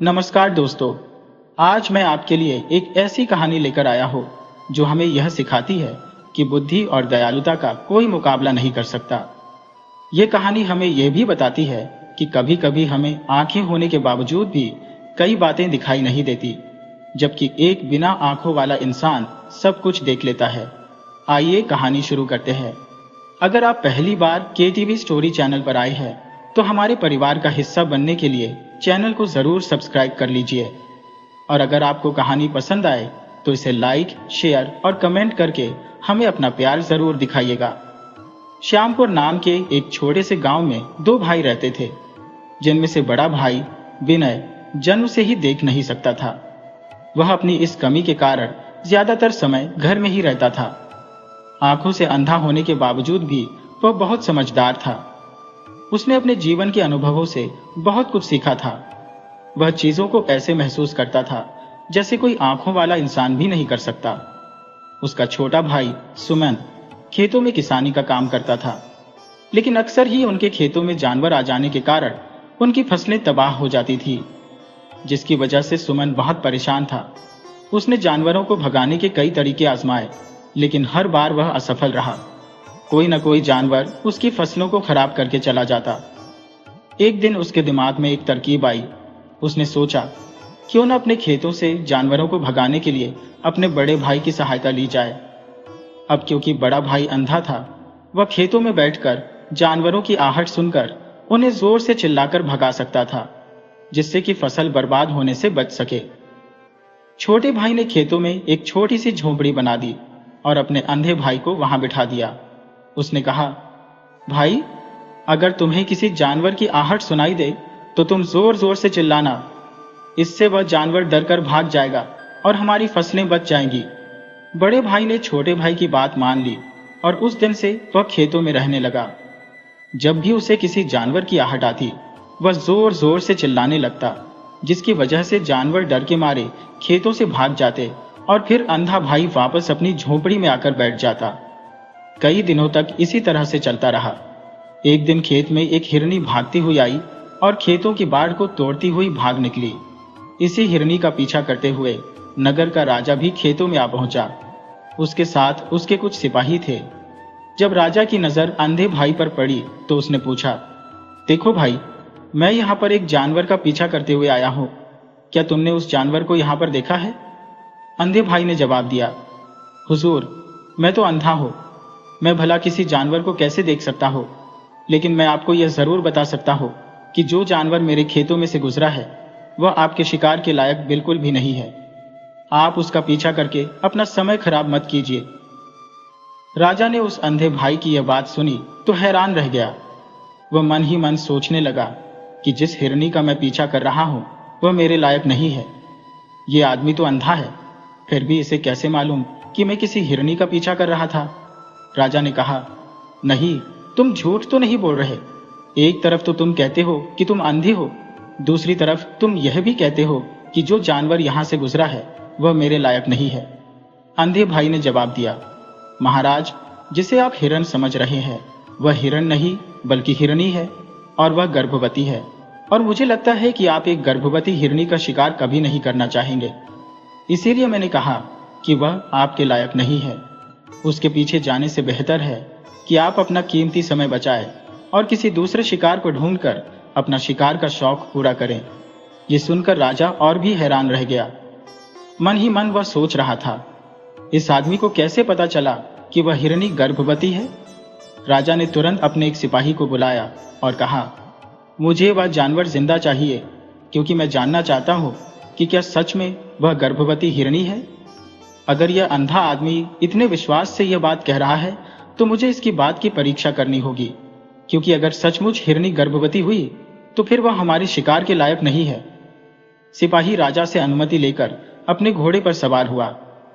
नमस्कार दोस्तों। आज मैं आपके लिए एक ऐसी कहानी लेकर आया हूँ जो हमें यह सिखाती है कि बुद्धि और दयालुता का कोई मुकाबला नहीं कर सकता। ये कहानी हमें यह भी बताती है कि कभी कभी हमें आंखें होने के बावजूद भी कई बातें दिखाई नहीं देती, जबकि एक बिना आंखों वाला इंसान सब कुछ देख लेता है। आइए कहानी शुरू करते हैं। अगर आप पहली बार केटीवी स्टोरी चैनल पर आए हैं तो हमारे परिवार का हिस्सा बनने के लिए चैनल को जरूर सब्सक्राइब कर लीजिए। और अगर आपको कहानी पसंद आए तो इसे लाइक, शेयर और कमेंट करके हमें अपना प्यार जरूर दिखाइएगा। श्यामपुर नाम के एक छोटे से गांव में दो भाई रहते थे, जिनमें से बड़ा भाई विनय जन्म से ही देख नहीं सकता था। वह अपनी इस कमी के कारण ज्यादातर समय घर में ही रहता था। आंखों से अंधा होने के बावजूद भी वह बहुत समझदार था। उसने अपने जीवन के अनुभवों से बहुत कुछ सीखा था। वह चीजों को ऐसे महसूस करता था जैसे कोई आंखों वाला इंसान भी नहीं कर सकता। उसका छोटा भाई सुमन खेतों में किसानी का काम करता था, लेकिन अक्सर ही उनके खेतों में जानवर आ जाने के कारण उनकी फसलें तबाह हो जाती थी, जिसकी वजह से सुमन बहुत परेशान था। उसने जानवरों को भगाने के कई तरीके आजमाए, लेकिन हर बार वह असफल रहा। कोई न कोई जानवर उसकी फसलों को खराब करके चला जाता। एक दिन उसके दिमाग में एक तरकीब आई। उसने सोचा, क्यों न अपने खेतों से जानवरों को भगाने के लिए अपने बड़े भाई की सहायता ली जाए। अब क्योंकि बड़ा भाई अंधा था, वह खेतों में बैठकर जानवरों की आहट सुनकर उन्हें जोर से चिल्लाकर भगा सकता था, जिससे कि फसल बर्बाद होने से बच सके। छोटे भाई ने खेतों में एक छोटी सी झोपड़ी बना दी और अपने अंधे भाई को वहां बिठा दिया। उसने कहा, भाई, अगर तुम्हें किसी जानवर की आहट सुनाई दे तो तुम जोर जोर से चिल्लाना। इससे वह जानवर डरकर भाग जाएगा और हमारी फसलें बच जाएंगी। बड़े भाई ने छोटे भाई की बात मान ली और उस दिन से वह खेतों में रहने लगा। जब भी उसे किसी जानवर की आहट आती, वह जोर जोर से चिल्लाने लगता, जिसकी वजह से जानवर डर के मारे खेतों से भाग जाते और फिर अंधा भाई वापस अपनी झोपड़ी में आकर बैठ जाता। कई दिनों तक इसी तरह से चलता रहा। एक दिन खेत में एक हिरनी भागती हुई आई और खेतों की बाढ़ को तोड़ती हुई भाग निकली। इसी हिरनी का पीछा करते हुए नगर का राजा भी खेतों में आ पहुंचा। उसके साथ उसके कुछ सिपाही थे। जब राजा की नजर अंधे भाई पर पड़ी तो उसने पूछा, देखो भाई, मैं यहाँ पर एक जानवर का पीछा करते हुए आया हूँ। क्या तुमने उस जानवर को यहाँ पर देखा है? अंधे भाई ने जवाब दिया, हुजूर, मैं तो अंधा हूँ। मैं भला किसी जानवर को कैसे देख सकता हूँ? लेकिन मैं आपको यह जरूर बता सकता हूँ कि जो जानवर मेरे खेतों में से गुजरा है वह आपके शिकार के लायक बिल्कुल भी नहीं है। आप उसका पीछा करके अपना समय खराब मत कीजिए। राजा ने उस अंधे भाई की यह बात सुनी तो हैरान रह गया। वह मन ही मन सोचने लगा कि जिस हिरनी का मैं पीछा कर रहा हूं वह मेरे लायक नहीं है। ये आदमी तो अंधा है, फिर भी इसे कैसे मालूम कि मैं किसी हिरनी का पीछा कर रहा था? राजा ने कहा, नहीं, तुम झूठ तो नहीं बोल रहे। एक तरफ तो तुम कहते हो कि तुम अंधे हो, दूसरी तरफ तुम यह भी कहते हो कि जो जानवर यहां से गुजरा है वह मेरे लायक नहीं है। अंधे भाई ने जवाब दिया, महाराज, जिसे आप हिरन समझ रहे हैं वह हिरन नहीं बल्कि हिरनी है, और वह गर्भवती है। और मुझे लगता है कि आप एक गर्भवती हिरनी का शिकार कभी नहीं करना चाहेंगे। इसीलिए मैंने कहा कि वह आपके लायक नहीं है। उसके पीछे जाने से बेहतर है कि आप अपना कीमती समय बचाएं और किसी दूसरे शिकार को ढूंढकर अपना शिकार का शौक पूरा करें। ये सुनकर राजा और भी हैरान रह गया। मन ही मन वह सोच रहा था, इस आदमी को कैसे पता चला कि वह हिरनी गर्भवती है? राजा ने तुरंत अपने एक सिपाही को बुलाया और कहा, मुझे वह जानवर जिंदा चाहिए, क्योंकि मैं जानना चाहता हूं कि क्या सच में वह गर्भवती हिरनी है। अगर यह अंधा आदमी इतने विश्वास से यह बात कह रहा है तो मुझे इसकी बात की परीक्षा करनी होगी, क्योंकि अगर सचमुच हिरनी गर्भवती हुई तो फिर वह हमारे शिकार के लायक नहीं है। सिपाही राजा से अनुमति लेकर अपने घोड़े पर सवार हुआ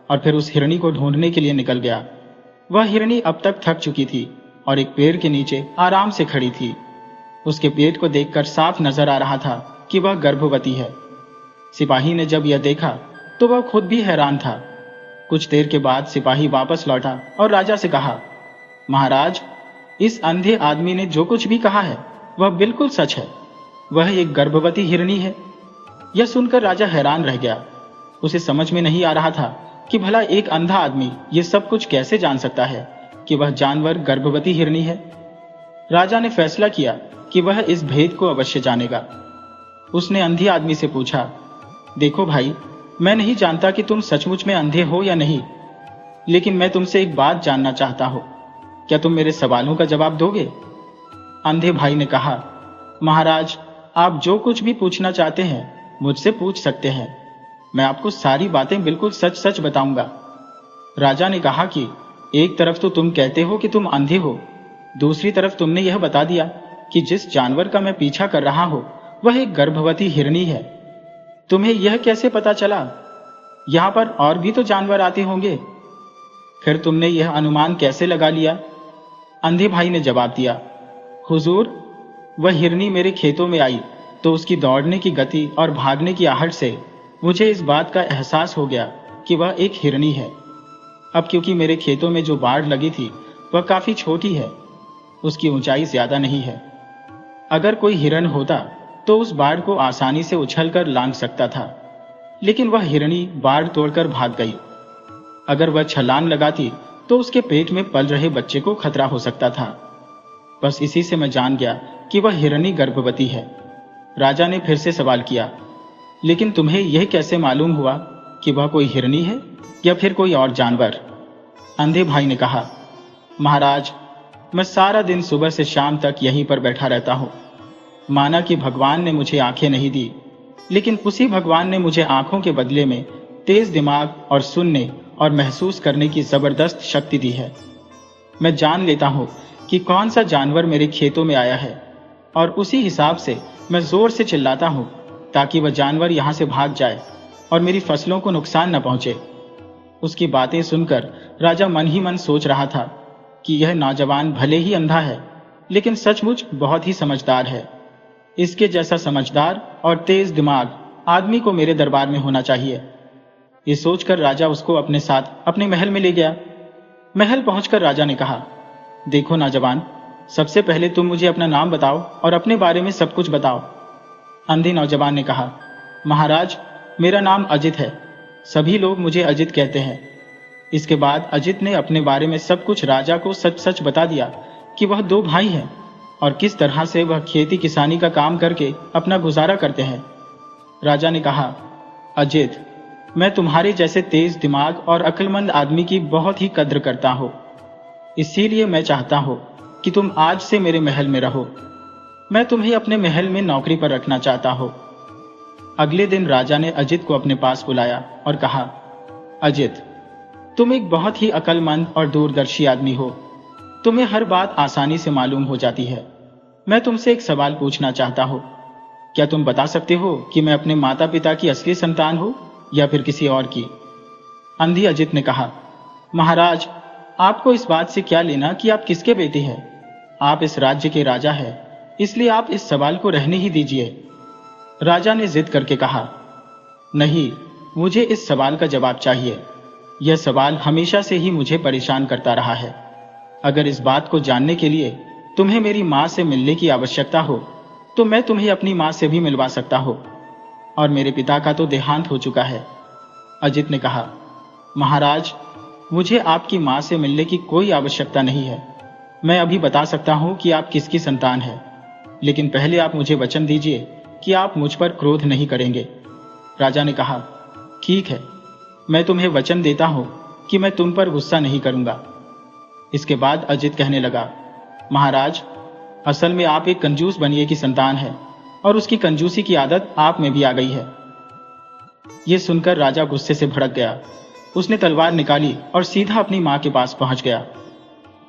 और फिर उस हिरनी को ढूंढने के लिए निकल गया। वह हिरनी अब तक थक चुकी थी और एक पेड़ के नीचे आराम से खड़ी थी। उसके पेट को देखकर साफ नजर आ रहा था कि वह गर्भवती है। सिपाही ने जब यह देखा तो वह खुद भी हैरान था। कुछ देर के बाद सिपाही वापस लौटा और राजा से कहा, महाराज, इस अंधे आदमी ने जो कुछ भी कहा है वह बिल्कुल सच है। वह एक गर्भवती हिरनी है। यह सुनकर राजा हैरान रह गया। उसे समझ में नहीं आ रहा था कि भला एक अंधा आदमी ये सब कुछ कैसे जान सकता है कि वह जानवर गर्भवती हिरनी है। राजा ने फैसला किया कि वह इस भेद को अवश्य जानेगा। उसने अंधे आदमी से पूछा, देखो भाई, मैं नहीं जानता कि तुम सचमुच में अंधे हो या नहीं, लेकिन मैं तुमसे एक बात जानना चाहता हूं। क्या तुम मेरे सवालों का जवाब दोगे? अंधे भाई ने कहा, महाराज, आप जो कुछ भी पूछना चाहते हैं मुझसे पूछ सकते हैं। मैं आपको सारी बातें बिल्कुल सच सच बताऊंगा। राजा ने कहा कि एक तरफ तो तुम कहते हो कि तुम अंधे हो, दूसरी तरफ तुमने यह बता दिया कि जिस जानवर का मैं पीछा कर रहा हूं वह एक गर्भवती हिरनी है। तुम्हें यह कैसे पता चला? यहां पर और भी तो जानवर आते होंगे, फिर तुमने यह अनुमान कैसे लगा लिया? अंधे भाई ने जवाब दिया, हुजूर, वह हिरनी मेरे खेतों में आई तो उसकी दौड़ने की गति और भागने की आहट से मुझे इस बात का एहसास हो गया कि वह एक हिरनी है। अब क्योंकि मेरे खेतों में जो बाढ़ लगी थी वह काफी छोटी है, उसकी ऊंचाई ज्यादा नहीं है। अगर कोई हिरन होता तो उस बाढ़ को आसानी से उछलकर लांघ सकता था, लेकिन वह हिरनी बाढ़ तोड़कर भाग गई। अगर वह छलांग लगाती तो उसके पेट में पल रहे बच्चे को खतरा हो सकता था। बस इसी से मैं जान गया कि वह हिरनी गर्भवती है। राजा ने फिर से सवाल किया, लेकिन तुम्हें यह कैसे मालूम हुआ कि वह कोई हिरनी है या फिर कोई और जानवर? अंधे भाई ने कहा, महाराज, मैं सारा दिन सुबह से शाम तक यहीं पर बैठा रहता हूं। माना कि भगवान ने मुझे आंखें नहीं दी, लेकिन उसी भगवान ने मुझे आंखों के बदले में तेज दिमाग और सुनने और महसूस करने की जबरदस्त शक्ति दी है। मैं जान लेता हूं कि कौन सा जानवर मेरे खेतों में आया है और उसी हिसाब से मैं जोर से चिल्लाता हूं ताकि वह जानवर यहां से भाग जाए और मेरी फसलों को नुकसान न पहुंचे। उसकी बातें सुनकर राजा मन ही मन सोच रहा था कि यह नौजवान भले ही अंधा है, लेकिन सचमुच बहुत ही समझदार है। इसके जैसा समझदार और तेज दिमाग आदमी को मेरे दरबार में होना चाहिए। ये सोचकर राजा उसको अपने साथ अपने महल में ले गया। महल पहुंचकर राजा ने कहा, देखो नौजवान, सबसे पहले तुम मुझे अपना नाम बताओ और अपने बारे में सब कुछ बताओ। अंधे नौजवान ने कहा, महाराज, मेरा नाम अजित है। सभी लोग मुझे अजित कहते हैं। इसके बाद अजित ने अपने बारे में सब कुछ राजा को सच सच बता दिया कि वह 2 भाई हैं और किस तरह से वह खेती किसानी का काम करके अपना गुजारा करते हैं। राजा ने कहा, अजित, मैं तुम्हारे जैसे तेज दिमाग और अक्लमंद आदमी की बहुत ही कद्र करता हूं। इसीलिए मैं चाहता हूं कि तुम आज से मेरे महल में रहो। मैं तुम्हें अपने महल में नौकरी पर रखना चाहता हूं। अगले दिन राजा ने अजित को अपने पास बुलाया और कहा, अजित, तुम एक बहुत ही अक्लमंद और दूरदर्शी आदमी हो। तुम्हें हर बात आसानी से मालूम हो जाती है। मैं तुमसे एक सवाल पूछना चाहता हूं। क्या तुम बता सकते हो कि मैं अपने माता पिता की असली संतान हूं या फिर किसी और की? अंधी अजित ने कहा, महाराज, आपको इस बात से क्या लेना कि आप किसके बेटे हैं? आप इस राज्य के राजा हैं, इसलिए आप इस सवाल को रहने ही दीजिए। राजा ने जिद करके कहा, नहीं, मुझे इस सवाल का जवाब चाहिए। यह सवाल हमेशा से ही मुझे परेशान करता रहा है। अगर इस बात को जानने के लिए तुम्हें मेरी मां से मिलने की आवश्यकता हो तो मैं तुम्हें अपनी मां से भी मिलवा सकता हूं, और मेरे पिता का तो देहांत हो चुका है। अजित ने कहा, महाराज, मुझे आपकी मां से मिलने की कोई आवश्यकता नहीं है। मैं अभी बता सकता हूं कि आप किसकी संतान है, लेकिन पहले आप मुझे वचन दीजिए कि आप मुझ पर क्रोध नहीं करेंगे। राजा ने कहा, ठीक है, मैं तुम्हें वचन देता हूं कि मैं तुम पर गुस्सा नहीं करूंगा। इसके बाद अजित कहने लगा, महाराज, असल में आप एक कंजूस बनिए की संतान है और उसकी कंजूसी की आदत आप में भी आ गई है। यह सुनकर राजा गुस्से से भड़क गया। उसने तलवार निकाली और सीधा अपनी मां के पास पहुंच गया।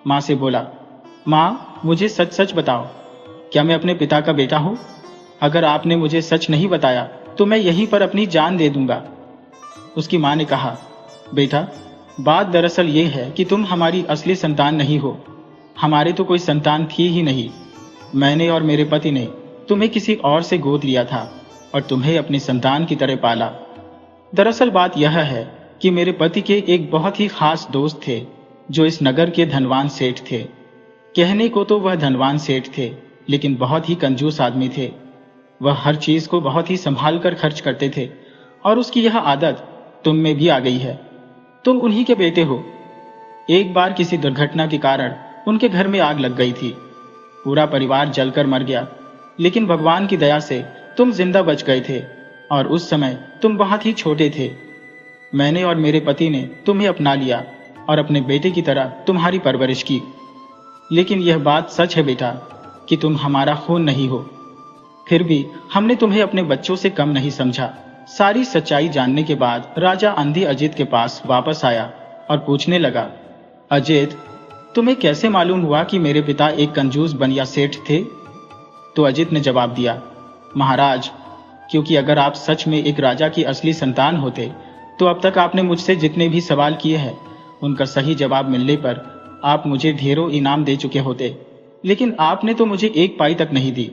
मां से बोला, मां, मुझे सच सच बताओ, क्या मैं अपने पिता का बेटा हूं? अगर आपने मुझे सच नहीं बताया तो मैं यहीं पर अपनी जान दे दूंगा। उसकी मां ने कहा, बेटा, बात दरअसल ये है कि तुम हमारी असली संतान नहीं हो। हमारे तो कोई संतान थी ही नहीं। मैंने और मेरे पति ने तुम्हें किसी और से गोद लिया था और तुम्हें अपनी संतान की तरह पाला। दरअसल बात यह है कि मेरे पति के एक बहुत ही खास दोस्त थे जो इस नगर के धनवान सेठ थे। कहने को तो वह धनवान सेठ थे, लेकिन बहुत ही कंजूस आदमी थे। वह हर चीज को बहुत ही संभाल कर खर्च करते थे और उसकी यह आदत तुम में भी आ गई है। तुम उन्हीं के बेटे हो। एक बार किसी दुर्घटना के कारण उनके घर में आग लग गई थी। पूरा परिवार जलकर मर गया, लेकिन भगवान की दया से तुम जिंदा बच गए थे और उस समय तुम बहुत ही छोटे थे। मैंने और मेरे पति ने तुम्हें अपना लिया और अपने बेटे की तरह तुम्हारी परवरिश की। लेकिन यह बात सच है बेटा कि तुम हमारा खून नहीं हो। फिर भी हमने तुम्हें अपने बच्चों से कम नहीं समझा। सारी सच्चाई जानने के बाद राजा अंधी अजित के पास वापस आया और पूछने लगा, अजित, तुम्हें कैसे मालूम हुआ कि मेरे पिता एक कंजूस बनिया सेठ थे? तो अजित ने जवाब दिया, महाराज, क्योंकि अगर आप सच में एक राजा की असली संतान होते तो अब तक आपने मुझसे जितने भी सवाल किए हैं उनका सही जवाब मिलने पर आप मुझे ढेरों इनाम दे चुके होते, लेकिन आपने तो मुझे एक पाई तक नहीं दी।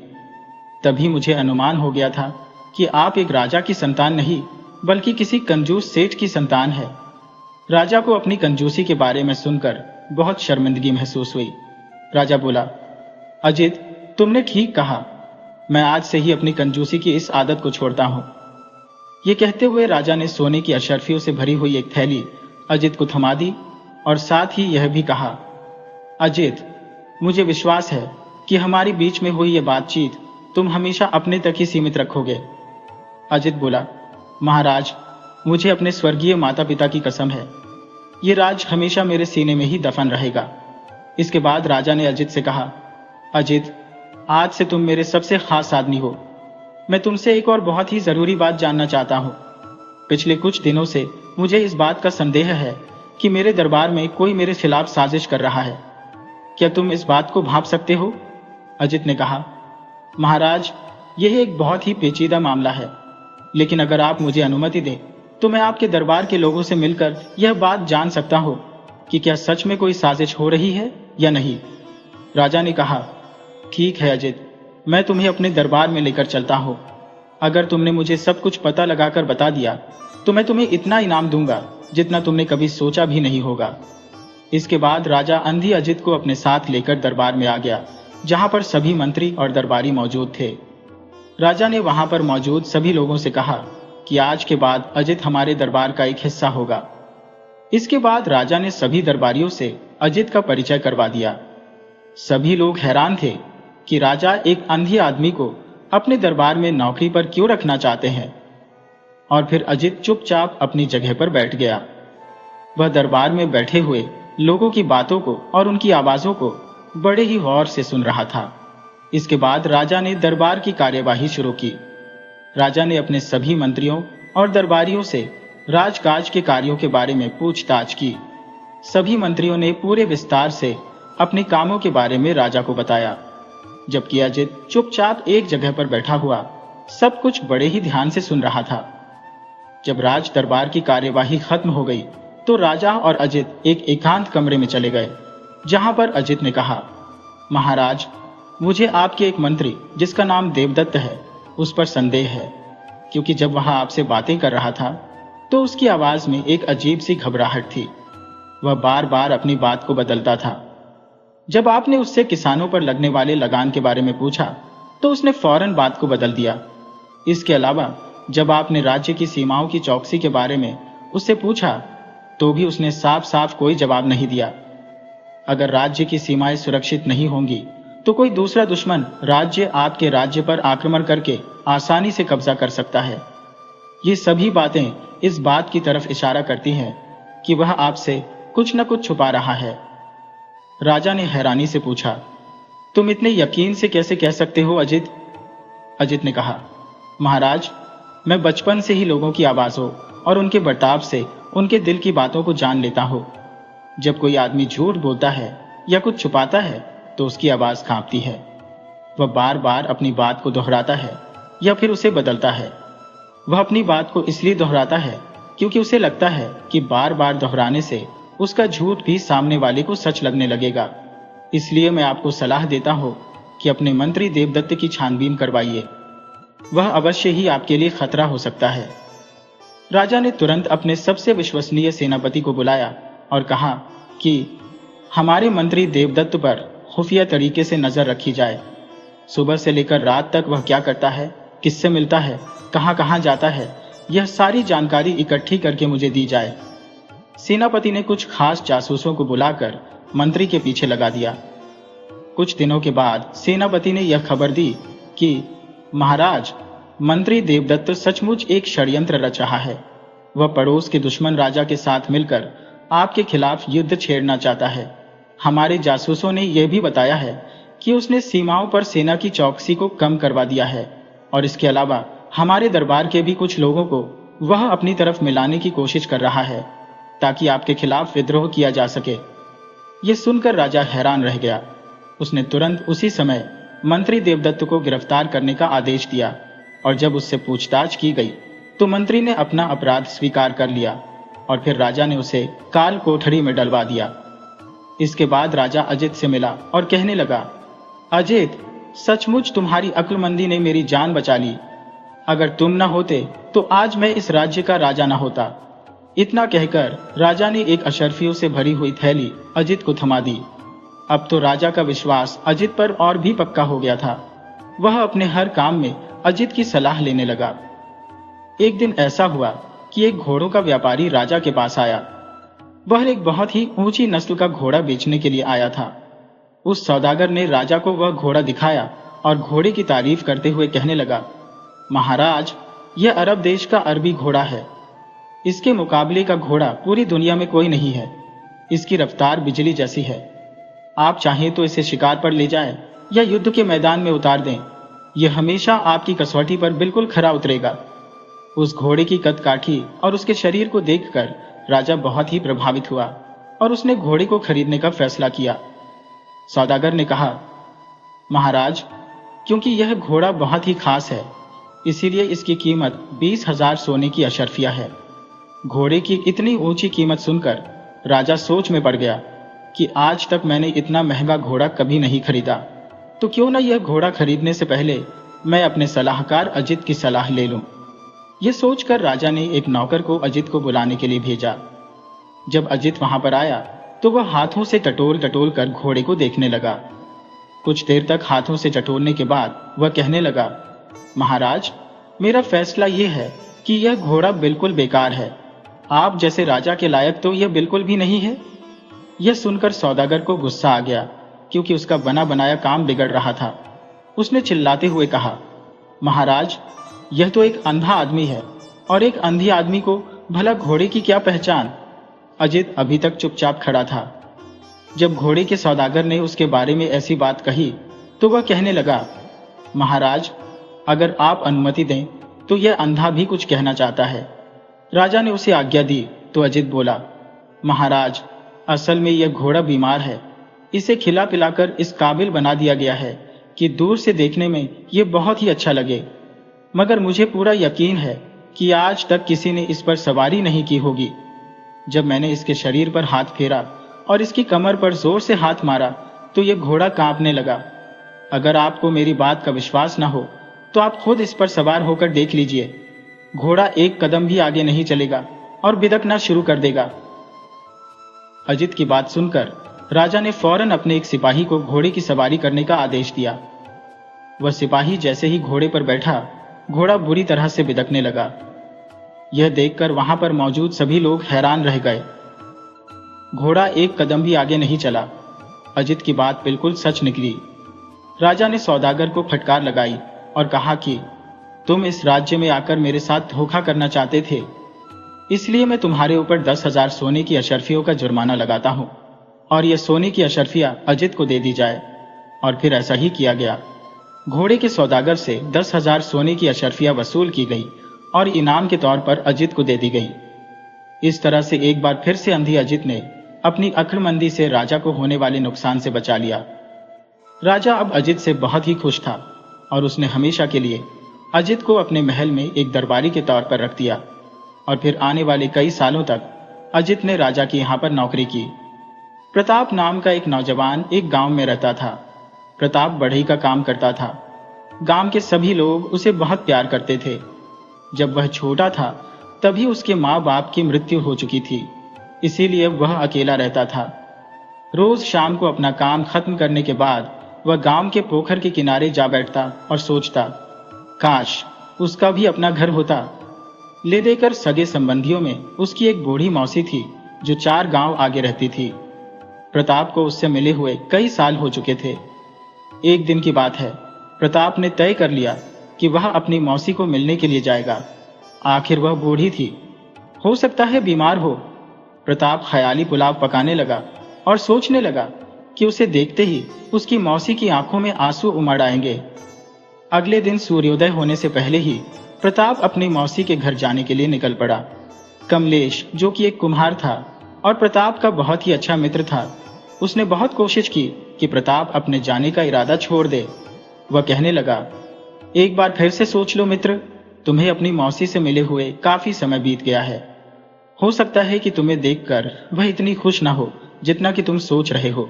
तभी मुझे अनुमान हो गया था कि आप एक राजा की संतान नहीं बल्कि किसी कंजूस सेठ की संतान है। राजा को अपनी कंजूसी के बारे में सुनकर बहुत शर्मिंदगी महसूस हुई। राजा बोला, अजित, तुमने ठीक कहा, मैं आज से ही अपनी कंजूसी की इस आदत को छोड़ता हूं। ये कहते हुए राजा ने सोने की अशर्फियों से भरी हुई एक थैली अजित को थमा दी और साथ ही यह भी कहा, अजित, मुझे विश्वास है कि हमारी बीच में हुई यह बातचीत तुम हमेशा अपने तक ही सीमित रखोगे। अजित बोला, महाराज, मुझे अपने स्वर्गीय माता पिता की कसम है, ये राज हमेशा मेरे सीने में ही दफन रहेगा। इसके बाद राजा ने अजित से कहा, अजित, आज से तुम मेरे सबसे खास आदमी हो। मैं तुमसे एक और बहुत ही जरूरी बात जानना चाहता हूं। पिछले कुछ दिनों से मुझे इस बात का संदेह है कि मेरे दरबार में कोई मेरे खिलाफ साजिश कर रहा है। क्या तुम इस बात को भांप सकते हो? अजित ने कहा, महाराज, यह एक बहुत ही पेचीदा मामला है, लेकिन अगर आप मुझे अनुमति दें तो मैं आपके दरबार के लोगों से मिलकर यह बात जान सकता हूं कि क्या सच में कोई साजिश हो रही है या नहीं। राजा ने कहा, ठीक है अजित, मैं तुम्हें अपने दरबार में लेकर चलता हूं। अगर तुमने मुझे सब कुछ पता लगाकर बता दिया तो मैं तुम्हें इतना इनाम दूंगा जितना तुमने कभी सोचा भी नहीं होगा। इसके बाद राजा अंधी अजित को अपने साथ लेकर दरबार में आ गया, जहां पर सभी मंत्री और दरबारी मौजूद थे। राजा ने वहां पर मौजूद सभी लोगों से कहा कि आज के बाद अजित हमारे दरबार का एक हिस्सा होगा। इसके बाद राजा ने सभी दरबारियों से अजित का परिचय करवा दिया। सभी लोग हैरान थे कि राजा एक अंधी आदमी को अपने दरबार में नौकरी पर क्यों रखना चाहते हैं। और फिर अजित चुपचाप अपनी जगह पर बैठ गया। वह दरबार में बैठे हुए लोगों की बातों को और उनकी आवाजों को बड़े ही गौर से सुन रहा था। इसके बाद राजा ने दरबार की कार्यवाही शुरू की। राजा ने अपने सभी मंत्रियों और दरबारियों से राजकाज के कार्यों के बारे में पूछताछ की। सभी मंत्रियों ने पूरे विस्तार से अपने कामों के बारे में राजा को बताया, जबकि अजित चुपचाप एक जगह पर बैठा हुआ सब कुछ बड़े ही ध्यान से सुन रहा था। जब राज दरबार की कार्यवाही खत्म हो गई तो राजा और अजित एक एकांत कमरे में चले गए, जहां पर अजित ने कहा, महाराज, मुझे आपके एक मंत्री जिसका नाम देवदत्त है उस पर संदेह है, क्योंकि जब वह आपसे बातें कर रहा था तो उसकी आवाज में एक अजीब सी घबराहट थी। वह बार बार अपनी बात को बदलता था। जब आपने उससे किसानों पर लगने वाले लगान के बारे में पूछा तो उसने फौरन बात को बदल दिया। इसके अलावा जब आपने राज्य की सीमाओं की चौकसी के बारे में उससे पूछा तो भी उसने साफ साफ कोई जवाब नहीं दिया। अगर राज्य की सीमाएं सुरक्षित नहीं होंगी तो कोई दूसरा दुश्मन राज्य आपके राज्य पर आक्रमण करके आसानी से कब्जा कर सकता है। ये सभी बातें इस बात की तरफ इशारा करती हैं कि वह आपसे कुछ न कुछ छुपा रहा है। राजा ने हैरानी से पूछा, तुम इतने यकीन से कैसे कह सकते हो अजित? अजित ने कहा, महाराज, मैं बचपन से ही लोगों की आवाजों और उनके बर्ताव से उनके दिल की बातों को जान लेता हूं। जब कोई आदमी झूठ बोलता है या कुछ छुपाता है तो उसकी आवाज कांपती है। वह बार बार अपनी बात को दोहराता है या फिर उसे बदलता है। वह अपनी बात को इसलिए दोहराता है क्योंकि उसे लगता है कि बार बार दोहराने से उसका झूठ भी सामने वाले को सच लगने लगेगा। इसलिए मैं आपको सलाह देता हूं कि अपने मंत्री देवदत्त की छानबीन करवाइए। वह अवश्य ही आपके लिए खतरा हो सकता है। राजा ने तुरंत अपने सबसे विश्वसनीय सेनापति को बुलाया और कहा कि हमारे मंत्री देवदत्त पर खुफिया तरीके से नजर रखी जाए। सुबह से लेकर रात तक वह क्या करता है, किससे मिलता है, कहाँ कहाँ जाता है, यह सारी जानकारी इकट्ठी करके मुझे दी जाए। सेनापति ने कुछ खास जासूसों को बुलाकर मंत्री के पीछे लगा दिया। कुछ दिनों के बाद सेनापति ने यह खबर दी कि महाराज, मंत्री देवदत्त सचमुच एक षड्यंत्र रच रहा है। वह पड़ोस के दुश्मन राजा के साथ मिलकर आपके खिलाफ युद्ध छेड़ना चाहता है। हमारे जासूसों ने यह भी बताया है कि उसने सीमाओं पर सेना की चौकसी को कम करवा दिया है और इसके अलावा हमारे दरबार के भी कुछ लोगों को वह अपनी तरफ मिलाने की कोशिश कर रहा है ताकि आपके खिलाफ विद्रोह किया जा सके। यह सुनकर राजा हैरान रह गया। उसने तुरंत उसी समय मंत्री देवदत्त को गिरफ्तार करने का आदेश दिया और जब उससे पूछताछ की गई तो मंत्री ने अपना अपराध स्वीकार कर लिया और फिर राजा ने उसे काल कोठरी में डलवा दिया। इसके बाद राजा अजित से मिला और कहने लगा, अजित, सचमुच तुम्हारी अक्लमंदी ने मेरी जान बचा ली। अगर तुम न होते तो आज मैं इस राज्य का राजा न होता। इतना कहकर राजा ने एक अशर्फियों से भरी हुई थैली अजित को थमा दी। अब तो राजा का विश्वास अजित पर और भी पक्का हो गया था। वह अपने हर काम में अजित की सलाह लेने लगा। एक दिन ऐसा हुआ कि एक घोड़ों का व्यापारी राजा के पास आया। वह एक बहुत ही ऊंची नस्ल का घोड़ा बेचने के लिए आया था। उस सौदागर ने राजा को वह घोड़ा दिखाया और घोड़े की तारीफ करते हुए कहने लगा, महाराज, यह अरब देश का अरबी घोड़ा है। इसके मुकाबले का घोड़ा पूरी दुनिया में कोई नहीं है। इसकी रफ्तार बिजली जैसी है। आप चाहें तो इसे शिकार पर ले जाएं या युद्ध के मैदान में उतार दें, यह हमेशा आपकी कसौटी पर बिल्कुल खरा उतरेगा। उस घोड़े की कदकाठी और उसके शरीर को देखकर राजा बहुत ही प्रभावित हुआ और उसने घोड़े को खरीदने का फैसला किया। सौदागर ने कहा, महाराज, क्योंकि यह घोड़ा बहुत ही खास है, इसीलिए इसकी कीमत 20,000 सोने की अशर्फिया है। घोड़े की इतनी ऊंची कीमत सुनकर राजा सोच में पड़ गया कि आज तक मैंने इतना महंगा घोड़ा कभी नहीं खरीदा, तो क्यों न यह घोड़ा खरीदने से पहले मैं अपने सलाहकार अजित की सलाह ले लूं। यह सोचकर राजा ने एक नौकर को अजित को बुलाने के लिए भेजा। जब अजित वहां पर आया तो वह हाथों से टटोल टटोल कर घोड़े को देखने लगा। कुछ देर तक हाथों से टटोलने के बाद वह कहने लगा, महाराज, मेरा फैसला यह है कि यह घोड़ा बिल्कुल बेकार है। आप जैसे राजा के लायक तो यह बिल्कुल भी नहीं है। यह सुनकर सौदागर को गुस्सा आ गया क्योंकि उसका बना बनाया काम बिगड़ रहा था। उसने चिल्लाते हुए कहा, महाराज, यह तो एक अंधा आदमी है और एक अंधी आदमी को भला घोड़े की क्या पहचान। अजित अभी तक चुपचाप खड़ा था। जब घोड़े के सौदागर ने उसके बारे में ऐसी बात कही तो वह कहने लगा, महाराज, अगर आप अनुमति दें तो यह अंधा भी कुछ कहना चाहता है। राजा ने उसे आज्ञा दी तो अजित बोला, महाराज, असल में यह घोड़ा बीमार है। इसे खिला पिलाकर इस काबिल बना दिया गया है कि दूर से देखने में यह बहुत ही अच्छा लगे, मगर मुझे पूरा यकीन है कि आज तक किसी ने इस पर सवारी नहीं की होगी। जब मैंने इसके शरीर पर हाथ फेरा और इसकी कमर पर जोर से हाथ मारा तो यह घोड़ा कांपने लगा। अगर आपको मेरी बात का विश्वास न हो तो आप खुद इस पर सवार होकर देख लीजिए। घोड़ा एक कदम भी आगे नहीं चलेगा और बिदकना शुरू कर देगा। अजित की बात सुनकर राजा ने फौरन अपने एक सिपाही को घोड़े की सवारी करने का आदेश दिया। वह सिपाही जैसे ही घोड़े पर बैठा, घोड़ा बुरी तरह से बिदकने लगा। यह देखकर वहां पर मौजूद सभी लोग हैरान रह गए। घोड़ा एक कदम भी आगे नहीं चला। अजित की बात बिल्कुल सच निकली। राजा ने सौदागर को फटकार लगाई और कहा कि तुम इस राज्य में आकर मेरे साथ धोखा करना चाहते थे, इसलिए मैं तुम्हारे ऊपर 10,000 सोने की अशर्फियों का जुर्माना लगाता हूं और यह सोने की अशर्फिया अजित को दे दी जाए। और फिर ऐसा ही किया गया। घोड़े के सौदागर से 10,000 सोने की अशर्फिया वसूल की गई और इनाम के तौर पर अजित को दे दी गई। इस तरह से एक बार फिर से अंधी अजित ने अपनी अक्लमंदी से राजा को होने वाले नुकसान से बचा लिया। राजा अब अजित से बहुत ही खुश था और उसने हमेशा के लिए अजित को अपने महल में एक दरबारी के तौर पर रख दिया। और फिर आने वाले कई सालों तक अजित ने राजा के यहाँ पर नौकरी की। प्रताप नाम का एक नौजवान एक गांव में रहता था। प्रताप बढ़ई का काम करता था। गांव के सभी लोग उसे बहुत प्यार करते थे। जब वह छोटा था तभी उसके माँ बाप की मृत्यु हो चुकी थी, इसीलिए वह अकेला रहता था। रोज शाम को अपना काम खत्म करने के बाद वह गांव के पोखर के किनारे जा बैठता और सोचता, काश उसका भी अपना घर होता। ले देकर सगे संबंधियों में उसकी एक बूढ़ी मौसी थी जो 4 गांव आगे रहती थी। प्रताप को उससे मिले हुए कई साल हो चुके थे। एक दिन की बात है, प्रताप ने तय कर लिया कि वह अपनी मौसी को मिलने के लिए जाएगा। आखिर वह बूढ़ी थी, हो सकता है बीमार हो। प्रताप ख्याली पुलाव पकाने लगा और सोचने लगा कि उसे देखते ही उसकी मौसी की आंखों में आंसू उमड़ आएंगे। अगले दिन सूर्योदय होने से पहले ही प्रताप अपनी मौसी के घर जाने के लिए निकल पड़ा। कमलेश, जो कि एक कुम्हार था और प्रताप का बहुत ही अच्छा मित्र था, उसने बहुत कोशिश की कि प्रताप अपने जाने का इरादा छोड़ दे। वह कहने लगा, एक बार फिर से सोच लो मित्र, तुम्हें अपनी मौसी से मिले हुए काफी समय बीत गया है। हो सकता है कि तुम्हें देखकर वह इतनी खुश ना हो जितना कि तुम सोच रहे हो।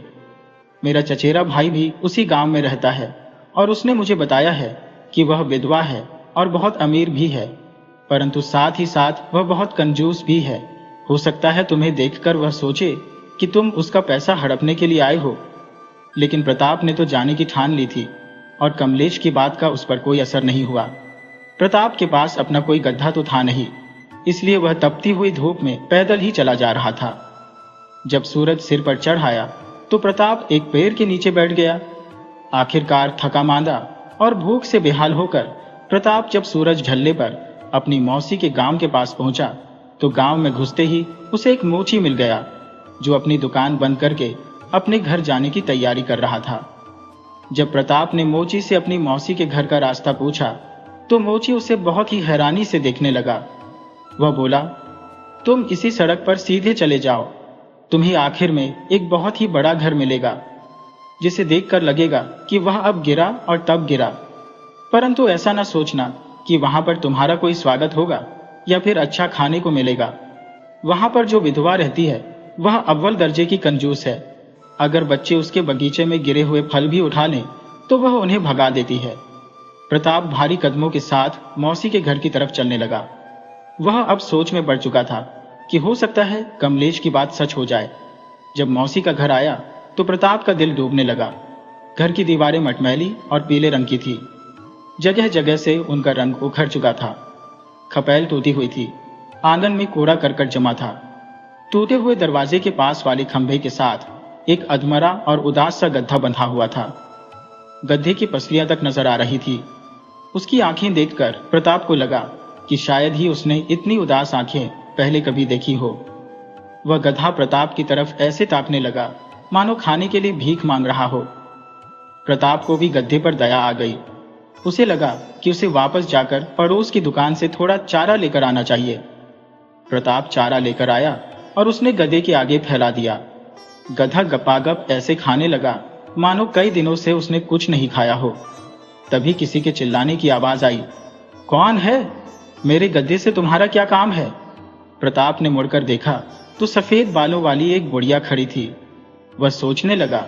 मेरा चचेरा भाई भी उसी गांव में रहता है और उसने मुझे बताया है कि वह विधवा है और बहुत अमीर भी है, परंतु साथ ही साथ वह बहुत कंजूस भी है। हो सकता है तुम्हें देखकर वह सोचे कि तुम उसका पैसा हड़पने के लिए आए हो। लेकिन प्रताप ने तो जाने की ठान ली थी और कमलेश की बात का उस पर कोई असर नहीं हुआ। प्रताप के पास अपना कोई गड्ढा तो था नहीं, इसलिए वह तपती हुई धूप में पैदल ही चला जा रहा था। जब सूरज सिर पर चढ़ आया तो प्रताप एक पेड़ के नीचे बैठ गया। आखिरकार थका मांदा और भूख से बेहाल होकर प्रताप जब सूरज ढलने पर अपनी मौसी के गांव के पास पहुंचा तो गांव में घुसते ही उसे एक मोची मिल गया जो अपनी दुकान बंद करके अपने घर जाने की तैयारी कर रहा था। जब प्रताप ने मोची से अपनी मौसी के घर का रास्ता पूछा तो मोची उसे बहुत ही हैरानी से देखने लगा। वह बोला, तुम इसी सड़क पर सीधे चले जाओ, तुम्हें आखिर में एक बहुत ही बड़ा घर मिलेगा जिसे देखकर लगेगा कि वह अब गिरा और तब गिरा। परंतु ऐसा ना सोचना कि वहां पर तुम्हारा कोई स्वागत होगा या फिर अच्छा खाने को मिलेगा। वहां पर जो विधवा रहती है वह अव्वल दर्जे की कंजूस है। अगर बच्चे उसके बगीचे में गिरे हुए फल भी उठा लें तो वह उन्हें भगा देती है। प्रताप भारी कदमों के साथ मौसी के घर की तरफ चलने लगा। वह अब सोच में पड़ चुका था कि हो सकता है कमलेश की बात सच हो जाए। जब मौसी का घर आया तो प्रताप का दिल डूबने लगा। घर की दीवारें मटमैली और पीले रंग की थी। जगह जगह से उनका रंग उखड़ चुका था। खपैल टूटी हुई थी। आंगन में कूड़ा करकट जमा था। टूटे हुए दरवाजे के पास वाले खंभे के साथ एक अधमरा और उदास सा गड्ढा बंधा हुआ था। गड्ढे की पसलियां तक नजर आ रही थी। उसकी आंखें देखकर प्रताप को लगा कि शायद ही उसने इतनी उदास आंखें पहले कभी देखी हो। वह गधा प्रताप की तरफ ऐसे ताकने लगा मानो खाने के लिए भीख मांग रहा हो। प्रताप को भी गड्ढे पर दया आ गई। उसे लगा कि उसे वापस जाकर पड़ोस की दुकान से थोड़ा चारा लेकर आना चाहिए। प्रताप चारा लेकर आया और उसने गधे के आगे फैला दिया। गधा गपागप ऐसे खाने लगा मानो कई दिनों से उसने कुछ नहीं खाया हो। तभी किसी के चिल्लाने की आवाज आई, कौन है? मेरे गधे से तुम्हारा क्या काम है? प्रताप ने मुड़कर देखा तो सफेद बालों वाली एक बुढ़िया खड़ी थी। वह सोचने लगा,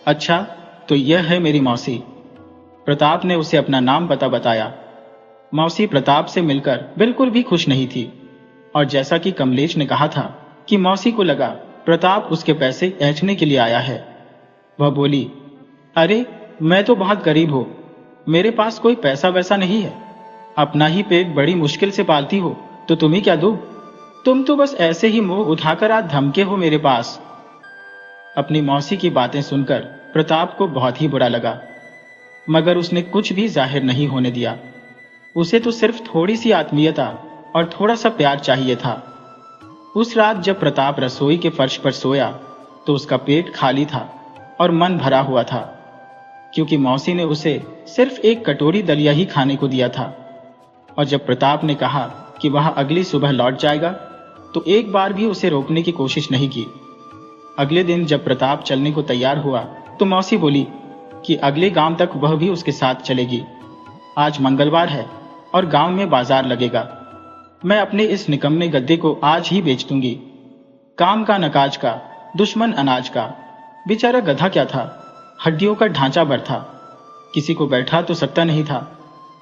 अच्छा तो यह है मेरी मौसी। प्रताप ने उसे अपना नाम पता बताया। मौसी प्रताप से मिलकर बिल्कुल भी खुश नहीं थी और जैसा कि कमलेश ने कहा था कि मौसी को लगा प्रताप उसके पैसे ऐंठने के लिए आया है। वह बोली, अरे मैं तो बहुत गरीब हूं, मेरे पास कोई पैसा वैसा नहीं है। अपना ही पेट बड़ी मुश्किल से पालती हो तो तुम्हें क्या दूं? तुम तो बस ऐसे ही मुंह उठाकर आज धमके हो मेरे पास। अपनी मौसी की बातें सुनकर प्रताप को बहुत ही बुरा लगा, मगर उसने कुछ भी जाहिर नहीं होने दिया। उसे तो सिर्फ थोड़ी सी आत्मीयता और थोड़ा सा प्यार चाहिए था। उस रात जब प्रताप रसोई के फर्श पर सोया तो उसका पेट खाली था और मन भरा हुआ था, क्योंकि मौसी ने उसे सिर्फ एक कटोरी दलिया ही खाने को दिया था। और जब प्रताप ने कहा कि वह अगली सुबह लौट जाएगा तो एक बार भी उसे रोकने की कोशिश नहीं की। अगले दिन जब प्रताप चलने को तैयार हुआ तो मौसी बोली कि अगले गांव तक वह भी उसके साथ चलेगी। आज मंगलवार है और गांव में बाजार लगेगा। मैं अपने इस निकम्मे गद्दे को आज ही बेच दूंगी। काम का नकाज का, दुश्मन अनाज का। बेचारा गधा क्या था, हड्डियों का ढांचा भर था, किसी को बैठा तो सकता नहीं था।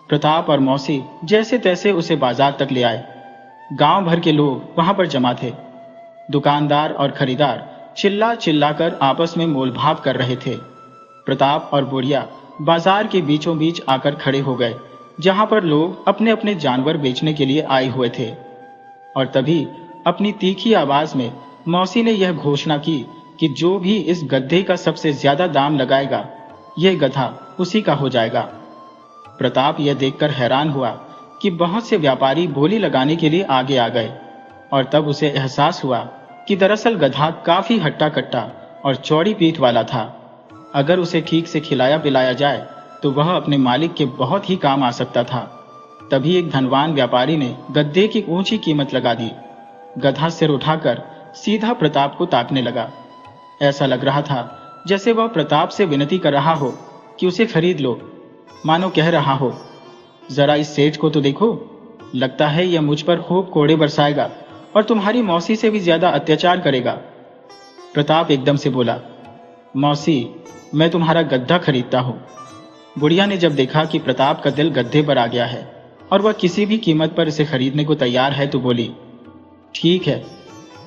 प्रताप और मौसी जैसे तैसे उसे बाजार तक ले आए। गांव भर के लोग वहां पर जमा थे। दुकानदार और खरीदार चिल्ला चिल्लाकर आपस में मोलभाव कर रहे थे। प्रताप और बुढ़िया बाजार के बीचों बीच आकर खड़े हो गए जहां पर लोग अपने अपने जानवर बेचने के लिए आए हुए थे। और तभी अपनी तीखी आवाज में मौसी ने यह घोषणा की कि जो भी इस गधे का सबसे ज्यादा दाम लगाएगा, यह गधा उसी का हो जाएगा। प्रताप यह देखकर हैरान हुआ कि बहुत से व्यापारी बोली लगाने के लिए आगे आ गए, और तब उसे एहसास हुआ कि दरअसल गधा काफी हट्टा कट्टा और चौड़ी पीठ वाला था। अगर उसे ठीक से खिलाया पिलाया जाए तो वह अपने मालिक के बहुत ही काम आ सकता था। तभी एक धनवान व्यापारी ने गधे की ऊंची कीमत लगा दी। गधा सिर उठाकर सीधा प्रताप को ताकने लगा। ऐसा लग रहा था जैसे वह प्रताप से विनती कर रहा हो कि उसे खरीद लो, मानो कह रहा हो, जरा इस सेठ को तो देखो, लगता है यह मुझ पर खूब कोड़े बरसाएगा और तुम्हारी मौसी से भी ज्यादा अत्याचार करेगा। प्रताप एकदम से बोला, मौसी, मैं तुम्हारा गद्दा खरीदता हूं। बुढ़िया ने जब देखा कि प्रताप का दिल गद्दे पर आ गया है और वह किसी भी कीमत पर इसे खरीदने को तैयार है, तो बोली, ठीक है,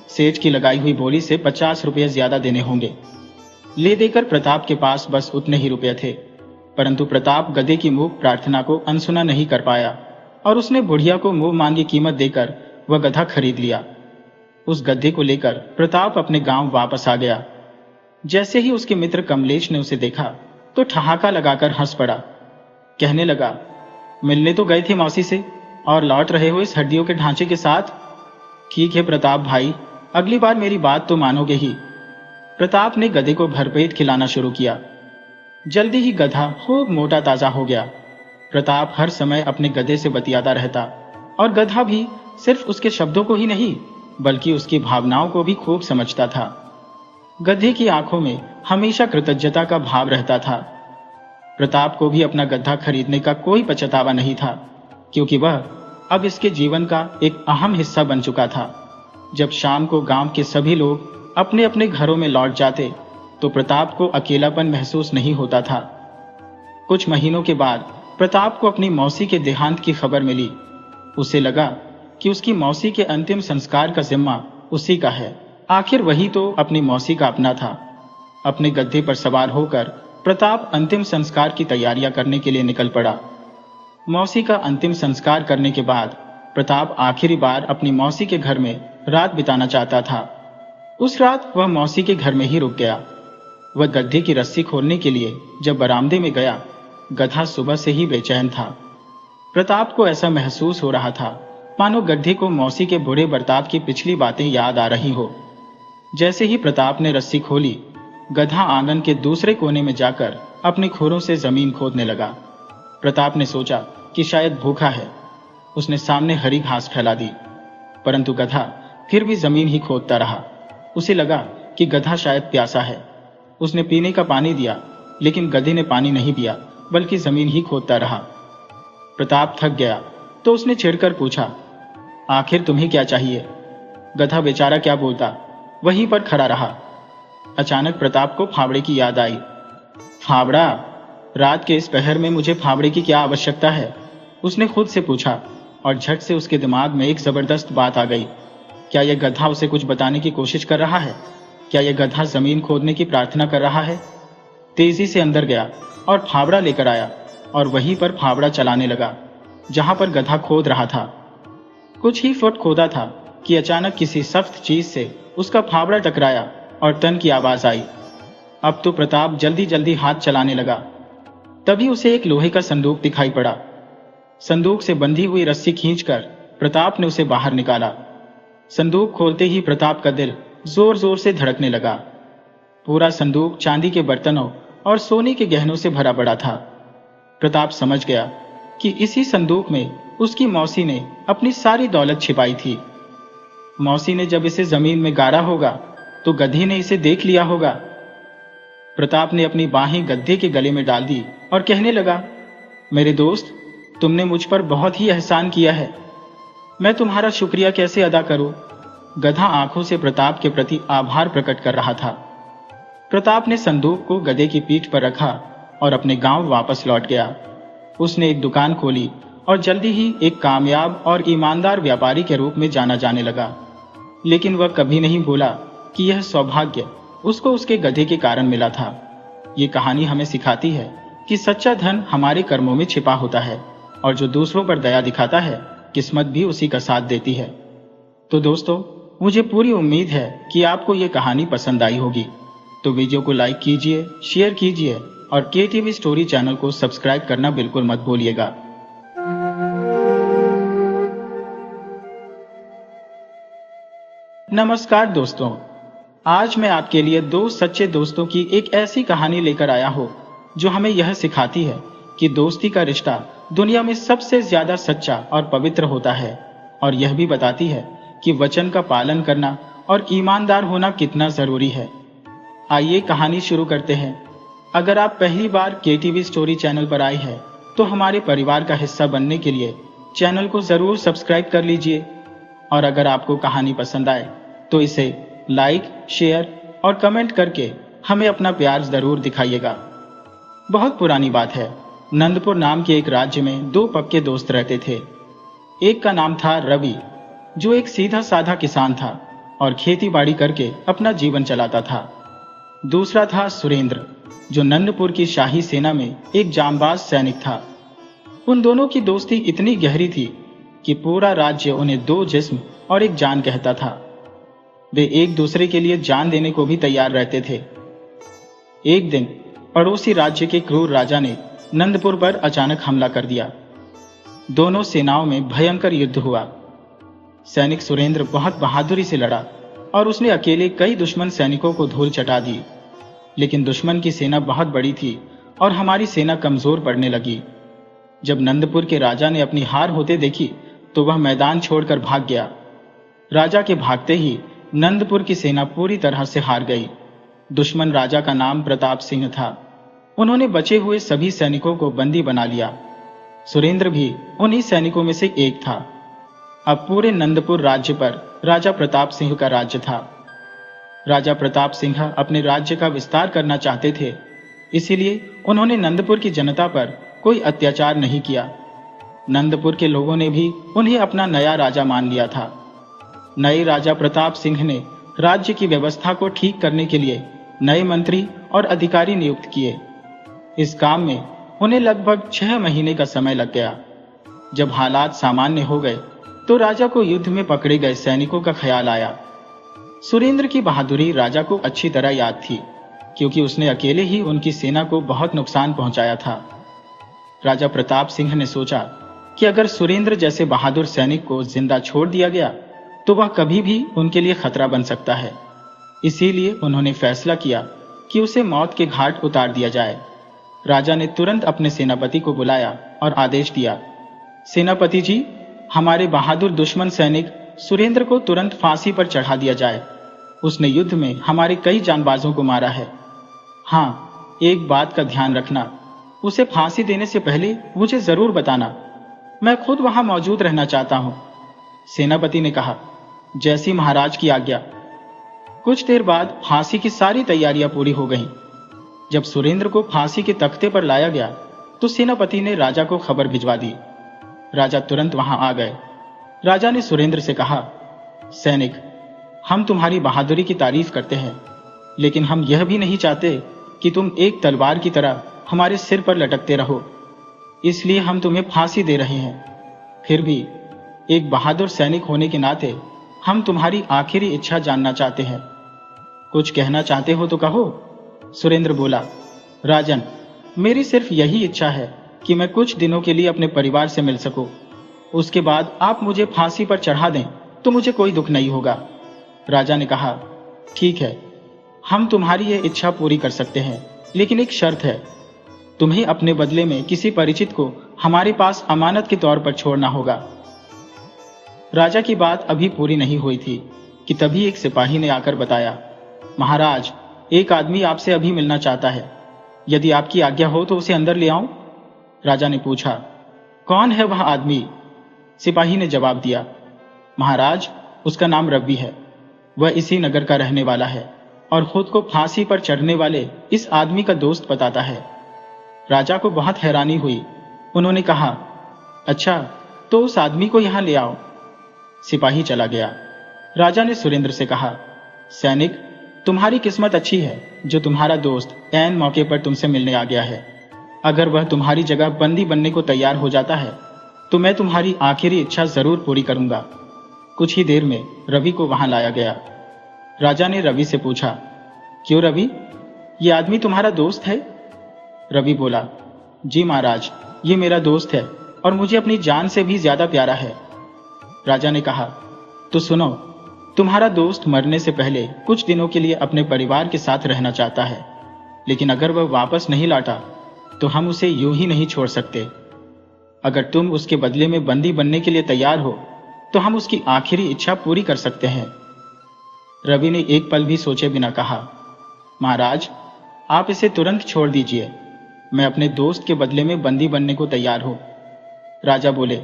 सेठ की लगाई हुई बोली से 50 रुपये ज्यादा देने होंगे। ले देकर प्रताप के पास बस उतने ही रुपये थे, परंतु प्रताप गधे की मूक प्रार्थना को अनसुना नहीं कर पाया और उसने बुढ़िया को मुंह मांगी कीमत देकर वह गधा खरीद लिया। उस गधे को लेकर प्रताप अपने गांव वापस आ गया। जैसे ही उसके मित्र कमलेश ने उसे देखा तो ठहाका लगाकर हंस पड़ा। कहने लगा, मिलने तो गए थे मौसी से और लौट रहे हो इस हड्डियों के ढांचे के साथ। ठीक है प्रताप भाई, अगली बार मेरी बात तो मानोगे ही। प्रताप ने गधे को भरपेट खिलाना शुरू किया। जल्दी ही गधा खूब मोटा ताजा हो गया। प्रताप हर समय अपने गधे से बतियाता रहता और गधा भी सिर्फ उसके शब्दों को ही नहीं बल्कि उसकी भावनाओं को भी खूब समझता था। गधे की आंखों में हमेशा कृतज्ञता का भाव रहता था। प्रताप को भी अपना गधा खरीदने का कोई पछतावा नहीं था, क्योंकि वह अब इसके जीवन का एक अहम हिस्सा बन चुका था। जब शाम को गांव के सभी लोग अपने अपने घरों में लौट जाते तो प्रताप को अकेलापन महसूस नहीं होता था। कुछ महीनों के बाद प्रताप को अपनी मौसी के देहांत की खबर मिली। उसे लगा कि उसकी मौसी के अंतिम संस्कार का जिम्मा उसी का है। आखिर वही तो अपनी मौसी का अपना था। अपने गद्दे पर सवार होकर प्रताप अंतिम संस्कार की तैयारियां करने के लिए निकल पड़ा। मौसी का अंतिम संस्कार करने के बाद प्रताप आखिरी बार अपनी मौसी के घर में रात बिताना चाहता था। उस रात वह मौसी के घर में ही रुक गया। वह गद्दे की रस्सी खोलने के लिए जब बरामदे में गया, गधा सुबह से ही बेचैन था। प्रताप को ऐसा महसूस हो रहा था मानो गड्ढे को मौसी के बुरे बर्ताव की पिछली बातें याद आ रही हो। जैसे ही प्रताप ने रस्सी खोली, गधा आंगन के दूसरे कोने में जाकर अपने खुरों से जमीन खोदने लगा। प्रताप ने सोचा कि शायद भूखा है। उसने सामने हरी घास फैला दी, परंतु गधा फिर भी जमीन ही खोदता रहा। उसे लगा कि गधा शायद प्यासा है। उसने पीने का पानी दिया, लेकिन गधे ने पानी नहीं पिया बल्कि जमीन ही खोदता रहा। प्रताप थक गया तो उसने चिढ़कर पूछा, आखिर तुम्हें क्या चाहिए? गधा बेचारा क्या बोलता, वहीं पर खड़ा रहा। अचानक प्रताप को फावड़े की याद आई। फावड़ा? रात के इस पहर में मुझे फावड़े की क्या आवश्यकता है? उसने खुद से पूछा और झट से उसके दिमाग में एक जबरदस्त बात आ गई। क्या यह गधा उसे कुछ बताने की कोशिश कर रहा है? क्या यह गधा जमीन खोदने की प्रार्थना कर रहा है? तेजी से अंदर गया और फावड़ा लेकर आया और वहीं पर फावड़ा चलाने लगा जहां पर गधा खोद रहा था। कुछ ही फुट खोदा था कि अचानक किसी सख्त चीज से उसका फावड़ा टकराया और टन की आवाज आई। अब तो प्रताप जल्दी जल्दी हाथ चलाने लगा। तभी उसे एक लोहे का संदूक दिखाई पड़ा। संदूक से बंधी हुई रस्सी खींचकर प्रताप ने उसे बाहर निकाला। संदूक खोलते ही प्रताप का दिल जोर जोर से धड़कने लगा। पूरा संदूक चांदी के बर्तनों और सोने के गहनों से भरा पड़ा था। प्रताप समझ गया कि इसी संदूक में उसकी मौसी ने अपनी सारी दौलत छिपाई थी। मौसी ने जब इसे जमीन में गाड़ा होगा तो गधे ने इसे देख लिया होगा। प्रताप ने अपनी बाहें गधे के गले में डाल दी और कहने लगा, मेरे दोस्त, तुमने मुझ पर बहुत ही एहसान किया है। मैं तुम्हारा शुक्रिया कैसे अदा करूं? गधा आंखों से प्रताप के प्रति आभार प्रकट कर रहा था। प्रताप ने संदूक को गधे की पीठ पर रखा और अपने गांव वापस लौट गया। उसने एक दुकान खोली और जल्दी ही एक कामयाब और ईमानदार व्यापारी के रूप में जाना जाने लगा। लेकिन वह कभी नहीं बोला कि यह सौभाग्य उसको उसके गधे के कारण मिला था। ये कहानी हमें सिखाती है कि सच्चा धन हमारे कर्मों में छिपा होता है। और जो दूसरों पर दया दिखाता है, किस्मत भी उसी का साथ देती है। तो दोस्तों, मुझे पूरी उम्मीद है कि आपको ये कहानी पसंद आई होगी। तो वीडियो को लाइक कीजिए, शेयर कीजिए और केटीवी स्टोरी चैनल को सब्सक्राइब करना बिल्कुल मत भूलिएगा। नमस्कार दोस्तों, आज मैं आपके लिए दो सच्चे दोस्तों की एक ऐसी कहानी लेकर आया हूँ जो हमें यह सिखाती है कि दोस्ती का रिश्ता दुनिया में सबसे ज्यादा सच्चा और पवित्र होता है, और यह भी बताती है कि वचन का पालन करना और ईमानदार होना कितना जरूरी है। आइए कहानी शुरू करते हैं। अगर आप पहली बार केटीवी स्टोरी चैनल पर आए हैं तो हमारे परिवार का हिस्सा बनने के लिए चैनल को जरूर सब्सक्राइब कर लीजिए, और अगर आपको कहानी पसंद आए तो इसे लाइक, शेयर और कमेंट करके हमें अपना प्यार जरूर दिखाइएगा। बहुत पुरानी बात है। नंदपुर नाम के एक राज्य में दो पक्के दोस्त रहते थे। एक का नाम था रवि, जो एक सीधा साधा किसान था और खेती बाड़ी करके अपना जीवन चलाता था। दूसरा था सुरेंद्र, जो नंदपुर की शाही सेना में एक जांबाज सैनिक था। उन दोनों की दोस्ती इतनी गहरी थी कि पूरा राज्य उन्हें दो जिस्म और एक जान कहता था। वे एक दूसरे के लिए जान देने को भी तैयार रहते थे। एक दिन पड़ोसी राज्य के क्रूर राजा ने नंदपुर पर अचानक हमला कर दिया। दोनों सेनाओं में भयंकर युद्ध हुआ। सैनिक सुरेंद्र बहुत बहादुरी से लड़ा और उसने अकेले कई दुश्मन सैनिकों को धूल चटा दी। लेकिन दुश्मन की सेना बहुत बड़ी थी और हमारी सेना कमजोर पड़ने लगी। जब नंदपुर के राजा ने अपनी हार होते देखी तो वह मैदान छोड़कर भाग गया। राजा के भागते ही नंदपुर की सेना पूरी तरह से हार गई। दुश्मन राजा का नाम प्रताप सिंह था। उन्होंने बचे हुए सभी सैनिकों को बंदी बना लिया। सुरेंद्र भी उन्हीं सैनिकों में से एक था। अब पूरे नंदपुर राज्य पर राजा प्रताप सिंह का राज्य था। राजा प्रताप सिंह अपने राज्य का विस्तार करना चाहते थे, इसीलिए उन्होंने नंदपुर की जनता पर कोई अत्याचार नहीं किया। नंदपुर के लोगों ने भी उन्हें अपना नया राजा मान लिया था। नए राजा प्रताप सिंह ने राज्य की व्यवस्था को ठीक करने के लिए नए मंत्री और अधिकारी नियुक्त किए। इस काम में उन्हें लगभग 6 महीने का समय लग गया। जब हालात सामान्य हो गए तो राजा को युद्ध में पकड़े गए सैनिकों का ख्याल आया। सुरेंद्र की बहादुरी राजा को अच्छी तरह याद थी, क्योंकि उसने अकेले ही उनकी सेना को बहुत नुकसान पहुंचाया था। राजा प्रताप सिंह ने सोचा कि अगर सुरेंद्र जैसे बहादुर सैनिक को जिंदा छोड़ दिया गया तो वह कभी भी उनके लिए खतरा बन सकता है। इसीलिए उन्होंने फैसला किया कि उसे मौत के घाट उतार दिया जाए। राजा ने तुरंत अपने सेनापति को बुलाया और आदेश दिया, सेनापति जी, हमारे बहादुर दुश्मन सैनिक सुरेंद्र को तुरंत फांसी पर चढ़ा दिया जाए। उसने युद्ध में हमारे कई जांबाजों को मारा है। हाँ, एक बात का ध्यान रखना, उसे फांसी देने से पहले मुझे जरूर बताना। मैं खुद वहां मौजूद रहना चाहता हूं। सेनापति ने कहा, जैसी महाराज की आज्ञा। कुछ देर बाद फांसी की सारी तैयारियां पूरी हो गईं। जब सुरेंद्र को फांसी के तख्ते पर लाया गया तो सेनापति ने राजा को खबर भिजवा दी। राजा तुरंत वहां आ गए। राजा ने सुरेंद्र से कहा, सैनिक, हम तुम्हारी बहादुरी की तारीफ करते हैं, लेकिन हम यह भी नहीं चाहते कि तुम एक तलवार की तरह हमारे सिर पर लटकते रहो। इसलिए हम तुम्हें फांसी दे रहे हैं। फिर भी एक बहादुर सैनिक होने के नाते हम तुम्हारी आखिरी इच्छा जानना चाहते हैं। कुछ कहना चाहते हो तो कहो। सुरेंद्र बोला, राजन, मेरी सिर्फ यही इच्छा है कि मैं कुछ दिनों के लिए अपने परिवार से मिल सकूं। उसके बाद आप मुझे फांसी पर चढ़ा दें तो मुझे कोई दुख नहीं होगा। राजा ने कहा, ठीक है, हम तुम्हारी ये इच्छा पूरी कर सकते हैं, लेकिन एक शर्त है। तुम्हें अपने बदले में किसी परिचित को हमारे पास अमानत के तौर पर छोड़ना होगा। राजा की बात अभी पूरी नहीं हुई थी कि तभी एक सिपाही ने आकर बताया, महाराज, एक आदमी आपसे अभी मिलना चाहता है। यदि आपकी आज्ञा हो तो उसे अंदर ले आऊं। राजा ने पूछा, कौन है वह आदमी? सिपाही ने जवाब दिया, महाराज, उसका नाम रवि है। वह इसी नगर का रहने वाला है और खुद को फांसी पर चढ़ने वाले इस आदमी का दोस्त बताता है। राजा को बहुत हैरानी हुई। उन्होंने कहा, अच्छा, तो उस आदमी को यहां ले आओ। सिपाही चला गया। राजा ने सुरेंद्र से कहा, सैनिक, तुम्हारी किस्मत अच्छी है जो तुम्हारा दोस्त ऐन मौके पर तुमसे मिलने आ गया है। अगर वह तुम्हारी जगह बंदी बनने को तैयार हो जाता है तो मैं तुम्हारी आखिरी इच्छा जरूर पूरी करूंगा। कुछ ही देर में रवि को वहां लाया गया। राजा ने रवि से पूछा, क्यों रवि, ये आदमी तुम्हारा दोस्त है? रवि बोला, जी महाराज, ये मेरा दोस्त है और मुझे अपनी जान से भी ज्यादा प्यारा है। राजा ने कहा, तो सुनो, तुम्हारा दोस्त मरने से पहले कुछ दिनों के लिए अपने परिवार के साथ रहना चाहता है, लेकिन अगर वह वापस नहीं लौटा तो हम उसे यूं ही नहीं छोड़ सकते। अगर तुम उसके बदले में बंदी बनने के लिए तैयार हो तो हम उसकी आखिरी इच्छा पूरी कर सकते हैं। रवि ने एक पल भी सोचे बिना कहा, महाराज, आप इसे तुरंत छोड़ दीजिए। मैं अपने दोस्त के बदले में बंदी बनने को तैयार हूं। राजा बोले,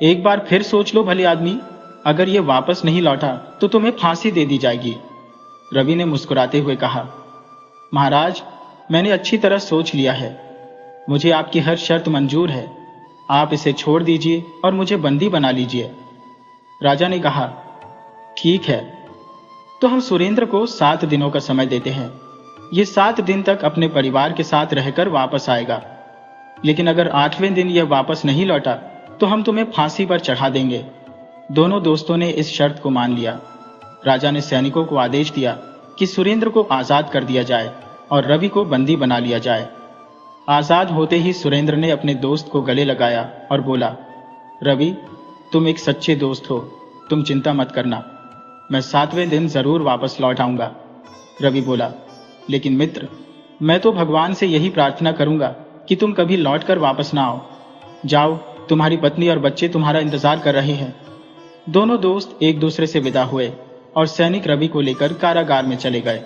एक बार फिर सोच लो भले आदमी, अगर ये वापस नहीं लौटा तो तुम्हें फांसी दे दी जाएगी। रवि ने मुस्कुराते हुए कहा, महाराज, मैंने अच्छी तरह सोच लिया है। मुझे आपकी हर शर्त मंजूर है। आप इसे छोड़ दीजिए और मुझे बंदी बना लीजिए। राजा ने कहा, ठीक है, तो हम सुरेंद्र को 7 दिनों का समय देते हैं। ये 7 दिन तक अपने परिवार के साथ रहकर वापस आएगा, लेकिन अगर 8वें दिन यह वापस नहीं लौटा तो हम तुम्हें फांसी पर चढ़ा देंगे। दोनों दोस्तों ने इस शर्त को मान लिया। राजा ने सैनिकों को आदेश दिया कि सुरेंद्र को आजाद कर दिया जाए और रवि को बंदी बना लिया जाए। आजाद होते ही सुरेंद्र ने अपने दोस्त को गले लगाया और बोला, रवि, तुम एक सच्चे दोस्त हो, तुम चिंता मत करना, मैं 7वें दिन जरूर वापस लौट आऊंगा। रवि बोला, लेकिन मित्र, मैं तो भगवान से यही प्रार्थना करूंगा कि तुम कभी लौट कर वापस ना आओ। जाओ, तुम्हारी पत्नी और बच्चे तुम्हारा इंतजार कर रहे हैं। दोनों दोस्त एक दूसरे से विदा हुए और सैनिक रवि को लेकर कारागार में चले गए,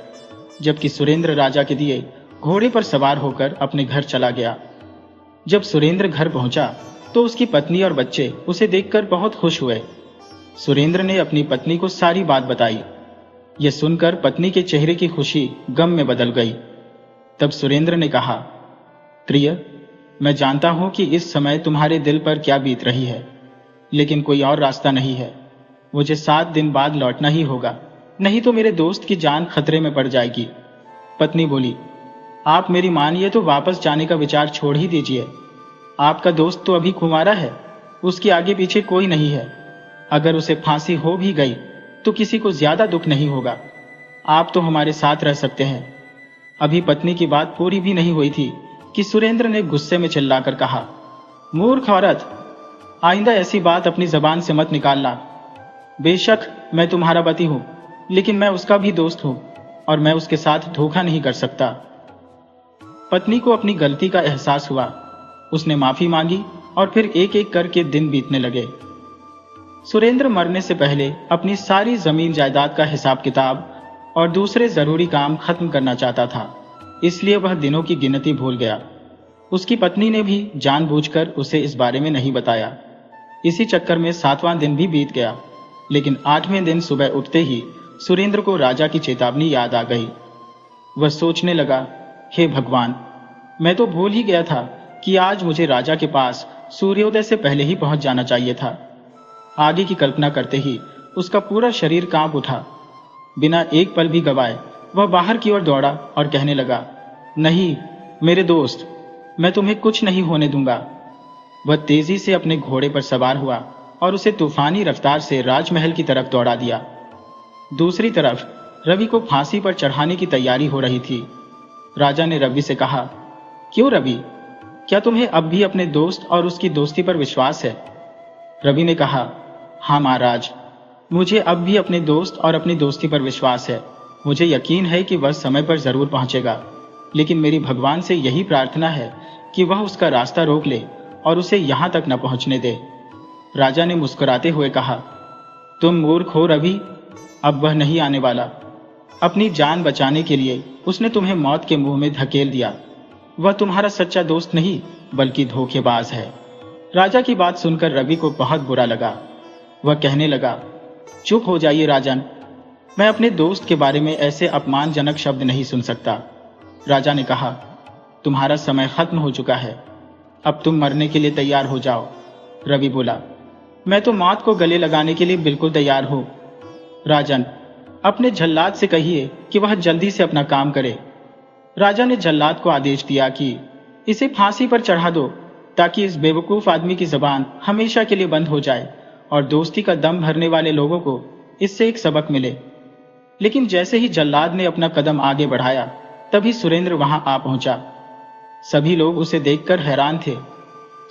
जबकि सुरेंद्र राजा के दिए घोड़े पर सवार होकर अपने घर चला गया। जब सुरेंद्र घर पहुंचा तो उसकी पत्नी और बच्चे उसे देखकर बहुत खुश हुए। सुरेंद्र ने अपनी पत्नी को सारी बात बताई। यह सुनकर पत्नी के चेहरे की खुशी गम में बदल गई। तब सुरेंद्र ने कहा, प्रिय, मैं जानता हूं कि इस समय तुम्हारे दिल पर क्या बीत रही है, लेकिन कोई और रास्ता नहीं है। मुझे 7 दिन बाद लौटना ही होगा, नहीं तो मेरे दोस्त की जान खतरे में पड़ जाएगी। पत्नी बोली, आप मेरी मानिए तो वापस जाने का विचार छोड़ ही दीजिए। आपका दोस्त तो अभी कुंवारा है, उसके आगे पीछे कोई नहीं है। अगर उसे फांसी हो भी गई तो किसी को ज्यादा दुख नहीं होगा। आप तो हमारे साथ रह सकते हैं। अभी पत्नी की बात पूरी भी नहीं हुई थी कि सुरेंद्र ने गुस्से में चिल्लाकर कहा, मूर्ख औरत, आइंदा ऐसी बात अपनी जबान से मत निकालना। बेशक मैं तुम्हारा पति हूं, लेकिन मैं उसका भी दोस्त हूं और मैं उसके साथ धोखा नहीं कर सकता। पत्नी को अपनी गलती का एहसास हुआ। उसने माफी मांगी और फिर एक एक करके दिन बीतने लगे। सुरेंद्र मरने से पहले अपनी सारी जमीन जायदाद का हिसाब किताब और दूसरे जरूरी काम खत्म करना चाहता था, इसलिए वह दिनों की गिनती भूल गया। उसकी पत्नी ने भी जानबूझकर उसे इस बारे में नहीं बताया। इसी चक्कर में 7वां दिन भी बीत गया, लेकिन 8वें दिन सुबह उठते ही सुरेंद्र को राजा की चेतावनी याद आ गई। वह सोचने लगा, हे भगवान, मैं तो भूल ही गया था कि आज मुझे राजा के पास सूर्योदय से पहले ही पहुंच जाना चाहिए था। आगे की कल्पना करते ही उसका पूरा शरीर कांप उठा। बिना एक पल भी गवाए वह बाहर की ओर दौड़ा और कहने लगा, नहीं मेरे दोस्त, मैं तुम्हें कुछ नहीं होने दूंगा। वह तेजी से अपने घोड़े पर सवार हुआ और उसे तूफानी रफ्तार से राजमहल की तरफ दौड़ा दिया। दूसरी तरफ रवि को फांसी पर चढ़ाने की तैयारी हो रही थी। राजा ने रवि से कहा, क्यों रवि, क्या तुम्हें अब भी अपने दोस्त और उसकी दोस्ती पर विश्वास है? रवि ने कहा, हाँ महाराज, मुझे अब भी अपने दोस्त और अपनी दोस्ती पर विश्वास है। मुझे यकीन है कि वह समय पर जरूर पहुंचेगा, लेकिन मेरी भगवान से यही प्रार्थना है कि वह उसका रास्ता रोक ले और उसे यहां तक न पहुंचने दे। राजा ने मुस्कुराते हुए कहा, तुम मूर्ख हो रवि, अब वह नहीं आने वाला। अपनी जान बचाने के लिए उसने तुम्हें मौत के मुंह में धकेल दिया। वह तुम्हारा सच्चा दोस्त नहीं बल्कि धोखेबाज है। राजा की बात सुनकर रवि को बहुत बुरा लगा। वह कहने लगा, चुप हो जाइए राजन, मैं अपने दोस्त के बारे में ऐसे अपमानजनक शब्द नहीं सुन सकता। राजा ने कहा, तुम्हारा समय खत्म हो चुका है, अब तुम मरने के लिए तैयार हो जाओ। रवि बोला, मैं तो मौत को गले लगाने के लिए बिल्कुल तैयार हूं। राजन, अपने जल्लाद से कहिए कि वह जल्दी से अपना काम करे। राजा ने जल्लाद को आदेश दिया कि इसे फांसी पर चढ़ा दो। ताकि इस बेवकूफ आदमी की जबान हमेशा के लिए बंद हो जाए और दोस्ती का दम भरने वाले लोगों को इससे एक सबक मिले। लेकिन जैसे ही जल्लाद ने अपना कदम आगे बढ़ाया, तभी सुरेंद्र वहां आ पहुंचा। सभी लोग उसे देखकर हैरान थे।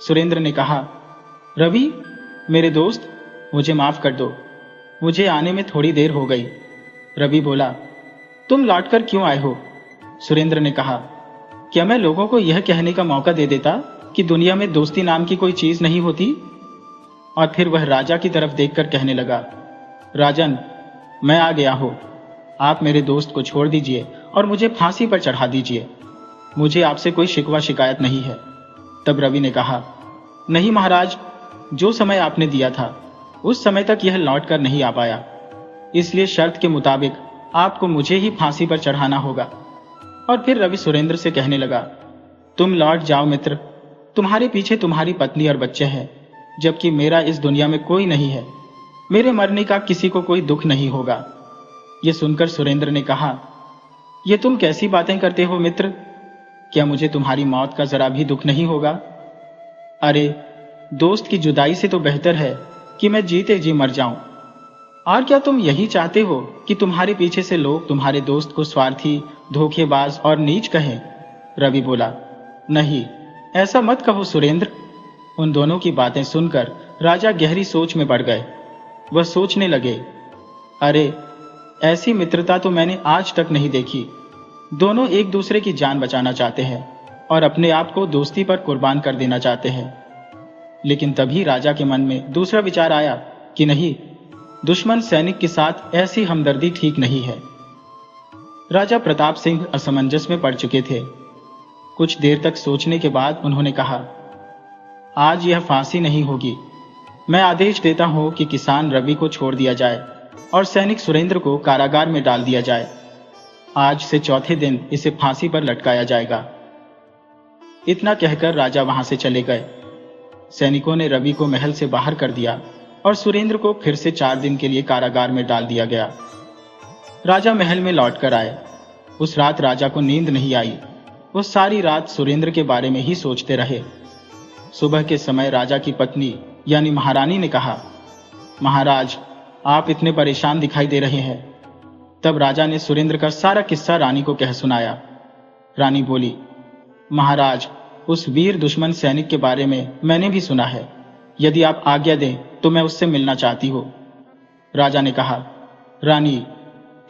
सुरेंद्र ने कहा, रवि, मेरे दोस्त, मुझे माफ कर दो, मुझे आने में थोड़ी देर हो गई। रवि बोला, तुम लौटकर क्यों आए हो? सुरेंद्र ने कहा, क्या मैं लोगों को यह कहने का मौका दे देता कि दुनिया में दोस्ती नाम की कोई चीज नहीं होती? और फिर वह राजा की तरफ देखकर कहने लगा, राजन, मैं आ गया हूं। आप मेरे दोस्त को छोड़ दीजिए और मुझे फांसी पर चढ़ा दीजिए। मुझे आपसे कोई शिकवा शिकायत नहीं है। तब रवि ने कहा, नहीं महाराज, जो समय आपने दिया था उस समय तक यह लौट कर नहीं आ पाया, इसलिए शर्त के मुताबिक आपको मुझे ही फांसी पर चढ़ाना होगा। और फिर रवि सुरेंद्र से कहने लगा, तुम लौट जाओ मित्र, तुम्हारे पीछे तुम्हारी पत्नी और बच्चे हैं, जबकि मेरा इस दुनिया में कोई नहीं है। मेरे मरने का किसी को कोई दुख नहीं होगा। यह सुनकर सुरेंद्र ने कहा, यह तुम कैसी बातें करते हो मित्र? क्या मुझे तुम्हारी मौत का जरा भी दुख नहीं होगा? अरे, दोस्त की जुदाई से तो बेहतर है कि मैं जीते जी मर जाऊं। और क्या तुम यही चाहते हो कि तुम्हारे पीछे से लोग तुम्हारे दोस्त को स्वार्थी, धोखेबाज और नीच कहें? रवि बोला, नहीं, ऐसा मत कहो सुरेंद्र। उन दोनों की बातें सुनकर राजा गहरी सोच में पड़ गए। वह सोचने लगे, अरे, ऐसी मित्रता तो मैंने आज तक नहीं देखी। दोनों एक दूसरे की जान बचाना चाहते हैं और अपने आप को दोस्ती पर कुर्बान कर देना चाहते हैं। लेकिन तभी राजा के मन में दूसरा विचार आया कि नहीं, दुश्मन सैनिक के साथ ऐसी हमदर्दी ठीक नहीं है। राजा प्रताप सिंह असमंजस में पड़ चुके थे। कुछ देर तक सोचने के बाद उन्होंने कहा, आज यह फांसी नहीं होगी। मैं आदेश देता हूं कि किसान रवि को छोड़ दिया जाए और सैनिक सुरेंद्र को कारागार में डाल दिया जाए। आज से चौथे दिन इसे फांसी पर लटकाया जाएगा। इतना कहकर राजा वहां से चले गए। सैनिकों ने रवि को महल से बाहर कर दिया और सुरेंद्र को फिर से 4 दिन के लिए कारागार में डाल दिया गया। राजा महल में लौटकर आए। उस रात राजा को नींद नहीं आई। वो सारी रात सुरेंद्र के बारे में ही सोचते रहे। सुबह के समय राजा की पत्नी यानी महारानी ने कहा, महाराज, आप इतने परेशान दिखाई दे रहे हैं। तब राजा ने सुरेंद्र का सारा किस्सा रानी को कह सुनाया। रानी बोली, महाराज, उस वीर दुश्मन सैनिक के बारे में मैंने भी सुना है। यदि आप आज्ञा दें तो मैं उससे मिलना चाहती हूँ। राजा ने कहा, रानी,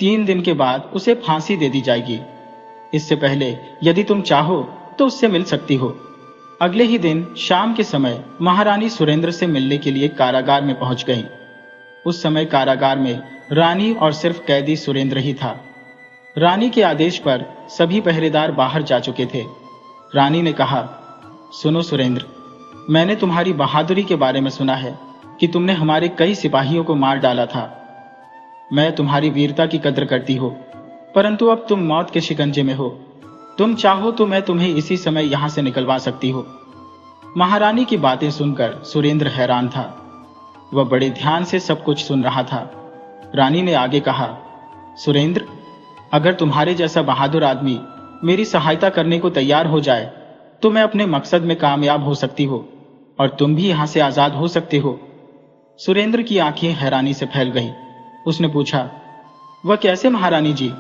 3 दिन के बाद उसे फांसी दे दी जाएगी। इससे पहले यदि तुम चाहो तो उससे मिल सकती हो। अगले ही दिन शाम के समय महारानी सुरेंद्र से मिलने के लिए कारागार में पहुंच गईं। उस समय कारागार में रानी और सिर्फ कैदी सुरेंद्र ही था। रानी के आदेश पर सभी पहरेदार बाहर जा चुके थे। रानी ने कहा, सुनो सुरेंद्र, मैंने तुम्हारी बहादुरी के बारे में सुना है कि तुमने हमारे कई सिपाहियों को मार डाला था। मैं तुम्हारी वीरता की कद्र करती हूँ, परंतु अब तुम मौत के शिकंजे में हो। तुम चाहो तो मैं तुम्हें इसी समय यहां से निकलवा सकती हूँ। महारानी की बातें सुनकर सुरेंद्र हैरान था। वह बड़े ध्यान से सब कुछ सुन रहा था। रानी ने आगे कहा, सुरेंद्र, अगर तुम्हारे जैसा बहादुर आदमी मेरी सहायता करने को तैयार हो जाए तो मैं अपने मकसद में कामयाब हो सकती हो और तुम भी यहां से आजाद हो सकते हो। सुरेंद्र की आंखें हैरानी से फैल गईं। उसने पूछा, वह कैसे महारानी जी?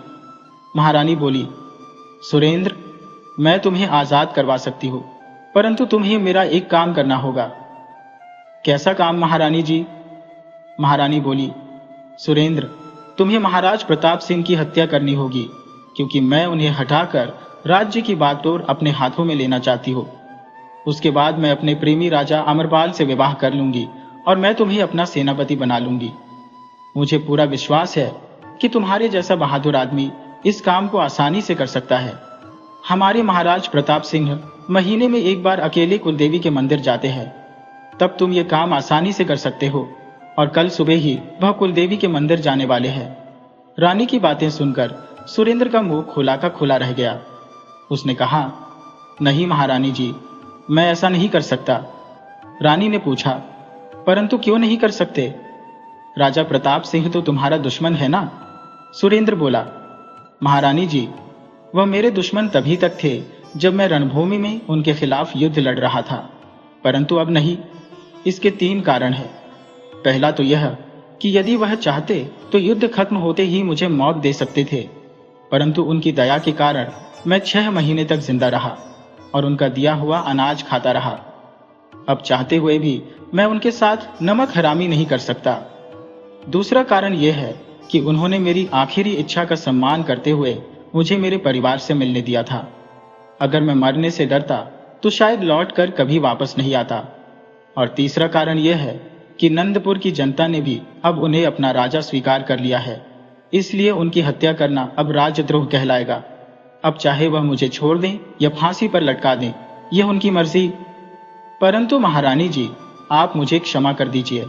महारानी बोली, सुरेंद्र, मैं तुम्हें आजाद करवा सकती हूँ, परंतु तुम्हें मेरा एक काम करना होगा। कैसा काम महारानी जी? महारानी बोली, सुरेंद्र, तुम्हें महाराज प्रताप सिंह की हत्या करनी होगी, क्योंकि मैं उन्हें हटाकर राज्य की बागडोर अपने हाथों में लेना चाहती हूँ। उसके बाद मैं अपने प्रेमी राजा अमरपाल से विवाह कर लूंगी और मैं तुम्हें अपना सेनापति बना लूंगी। मुझे पूरा विश्वास है कि तुम्हारे जैसा बहादुर आदमी इस काम को आसानी से कर सकता है। हमारे महाराज प्रताप सिंह महीने में एक बार अकेले कुलदेवी के मंदिर जाते हैं। तब तुम ये काम आसानी से कर सकते हो और कल सुबह ही वह कुलदेवी के मंदिर जाने वाले हैं। रानी की बातें सुनकर सुरेंद्र का मुंह खुला का खुला रह गया। उसने कहा, नहीं महारानी जी, मैं ऐसा नहीं कर सकता। रानी ने पूछा, परंतु क्यों नहीं कर सकते? राजा प्रताप सिंह तो तुम्हारा दुश्मन है ना? सुरेंद्र बोला, महारानी जी, वह मेरे दुश्मन तभी तक थे जब मैं रणभूमि में उनके खिलाफ युद्ध लड़ रहा था। परंतु अब नहीं। इसके 3 कारण हैं। पहला तो यह कि यदि वह चाहते तो युद्ध खत्म होते ही मुझे मौत दे सकते थे, परंतु उनकी दया के कारण मैं 6 महीने तक जिंदा रहा और उनका दिया हुआ अनाज खाता रहा। अब चाहते हुए भी मैं उनके साथ नमक हरामी नहीं कर सकता। दूसरा कारण यह है कि उन्होंने मेरी आखिरी इच्छा का सम्मान करते हुए मुझे मेरे परिवार से मिलने दिया था। अगर मैं मरने से डरता तो शायद लौटकर कभी वापस नहीं आता। और तीसरा कारण यह है कि नंदपुर की जनता ने भी अब उन्हें अपना राजा स्वीकार कर लिया है, इसलिए उनकी हत्या करना अब राजद्रोह कहलाएगा। अब चाहे वह मुझे छोड़ दें या फांसी पर लटका दें, यह उनकी मर्जी। परंतु महारानी जी, आप मुझे क्षमा कर दीजिए,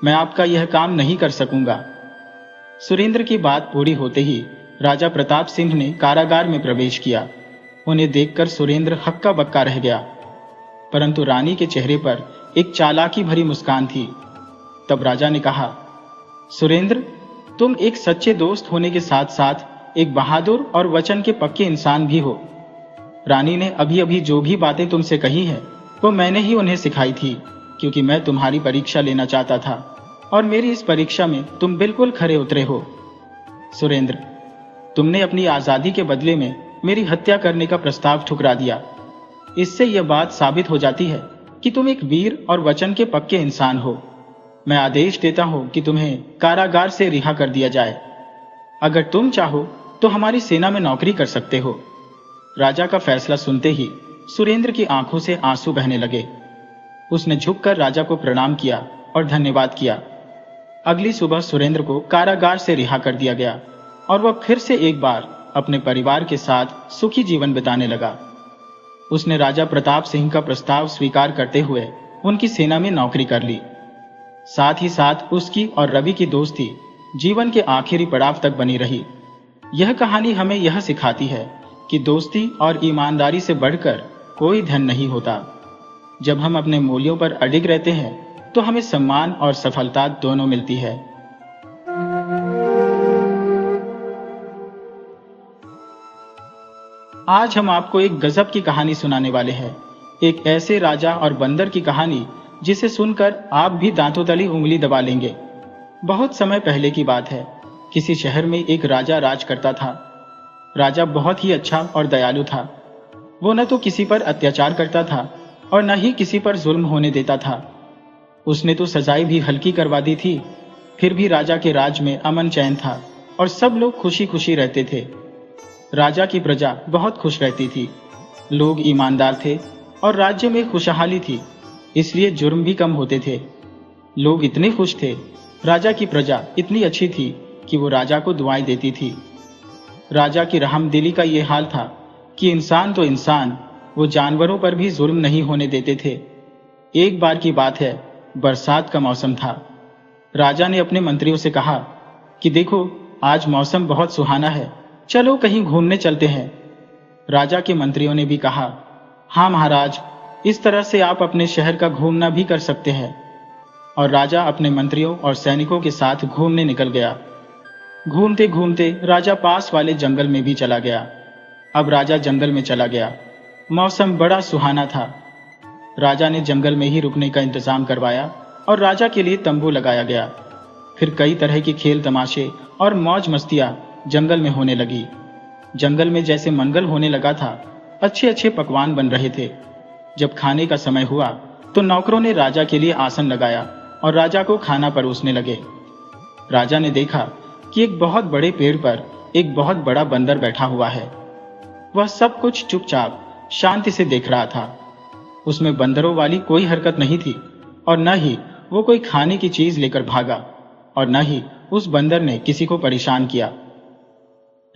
मैं आपका यह काम नहीं कर सकूंगा। सुरेंद्र की बात पूरी होते ही राजा प्रताप सिंह ने कारागार में प्रवेश किया। उन्हें देखकर सुरेंद्र हक्का बक्का रह गया, परंतु रानी के चेहरे पर एक चालाकी भरी मुस्कान थी। तब राजा ने कहा, सुरेंद्र, तुम एक सच्चे दोस्त होने के साथ साथ एक बहादुर और वचन के पक्के इंसान भी हो। रानी ने अभी अभी जो भी बातें तुमसे कही हैं, वो मैंने ही उन्हें सिखाई थी, क्योंकि मैं तुम्हारी परीक्षा लेना चाहता था और मेरी इस परीक्षा में तुम बिल्कुल खरे उतरे हो। सुरेंद्र, तुमने अपनी आजादी के बदले में मेरी हत्या करने का प्रस्ताव ठुकरा दिया। इससे यह बात साबित हो जाती है कि तुम एक वीर और वचन के पक्के इंसान हो। मैं आदेश देता हूं कि तुम्हें कारागार से रिहा कर दिया जाए। अगर तुम चाहो तो हमारी सेना में नौकरी कर सकते हो। राजा का फैसला सुनते ही सुरेंद्र की आंखों से आंसू बहने लगे। उसने झुककर राजा को प्रणाम किया और धन्यवाद किया। अगली सुबह सुरेंद्र को कारागार से रिहा कर दिया गया और वह फिर से एक बार अपने परिवार के साथ सुखी जीवन बिताने लगा। उसने राजा प्रताप सिंह का प्रस्ताव स्वीकार करते हुए उनकी सेना में नौकरी कर ली। साथ ही साथ उसकी और रवि की दोस्ती जीवन के आखिरी पड़ाव तक बनी रही। यह कहानी हमें यह सिखाती है कि दोस्ती और ईमानदारी से बढ़कर कोई धन नहीं होता। जब हम अपने मूल्यों पर अडिग रहते हैं तो हमें सम्मान और सफलता दोनों मिलती है। आज हम आपको एक गजब की कहानी सुनाने वाले हैं। एक ऐसे राजा और बंदर की कहानी जिसे सुनकर आप भी दांतों तली उंगली दबा लेंगे। बहुत समय पहले की बात है। किसी शहर में एक राजा राज करता था। राजा बहुत ही अच्छा और दयालु था। वो न तो किसी पर अत्याचार करता था और न ही किसी पर जुल्म होने देता था। उसने तो सजाएं भी हल्की करवा दी थी, फिर भी राजा के राज में अमन चैन था और सब लोग खुशी खुशी रहते थे। राजा की प्रजा बहुत खुश रहती थी, लोग ईमानदार थे और राज्य में खुशहाली थी, इसलिए जुर्म भी कम होते थे। लोग इतने खुश थे, राजा की प्रजा इतनी अच्छी थी कि वो राजा को दुआएं देती थी। राजा की रहमदिली का ये हाल था कि इंसान तो इंसान, वो जानवरों पर भी जुल्म नहीं होने देते थे। एक बार की बात है, बरसात का मौसम था। राजा ने अपने मंत्रियों से कहा कि देखो, आज मौसम बहुत सुहाना है, चलो कहीं घूमने चलते हैं। राजा के मंत्रियों ने भी कहा, हाँ महाराज, इस तरह से आप अपने शहर का घूमना भी कर सकते हैं। और राजा अपने मंत्रियों और सैनिकों के साथ घूमने निकल गया। घूमते घूमते राजा पास वाले जंगल में भी चला गया। अब राजा जंगल में चला गया। मौसम बड़ा सुहाना था। राजा ने जंगल में ही रुकने का इंतजाम करवाया और राजा के लिए तंबू लगाया गया। फिर कई तरह के खेल तमाशे और मौज मस्तियां जंगल में होने लगी। जंगल में जैसे मंगल होने लगा था, अच्छे अच्छे पकवान बन रहे थे। जब खाने का समय हुआ तो नौकरों ने राजा के लिए आसन लगाया और राजा को खाना परोसने लगे। राजा ने देखा कि एक बहुत बड़े पेड़ पर एक बहुत बड़ा बंदर बैठा हुआ है। वह सब कुछ चुपचाप शांति से देख रहा था। उसमें बंदरों वाली कोई हरकत नहीं थी और न ही वो कोई खाने की चीज लेकर भागा और न ही उस बंदर ने किसी को परेशान किया।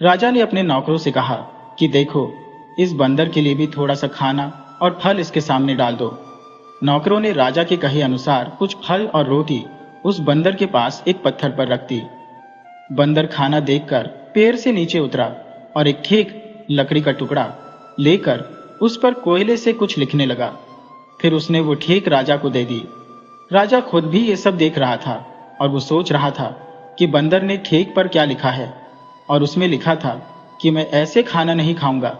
राजा ने अपने नौकरों से कहा कि देखो, इस बंदर के लिए भी थोड़ा सा खाना और फल इसके सामने डाल दो। नौकरों ने राजा के कहे अनुसार कुछ फल और रोटी उस बंदर के पास एक पत्थर पर रख दी। बंदर खाना देखकर पेड़ से नीचे उतरा और एक ठीक लकड़ी का टुकड़ा लेकर उस पर कोयले से कुछ लिखने लगा। फिर उसने वो ठीक राजा को दे दी। राजा खुद भी ये सब देख रहा था और वो सोच रहा था कि बंदर ने ठीक पर क्या लिखा है, और उसमें लिखा था कि मैं ऐसे खाना नहीं खाऊंगा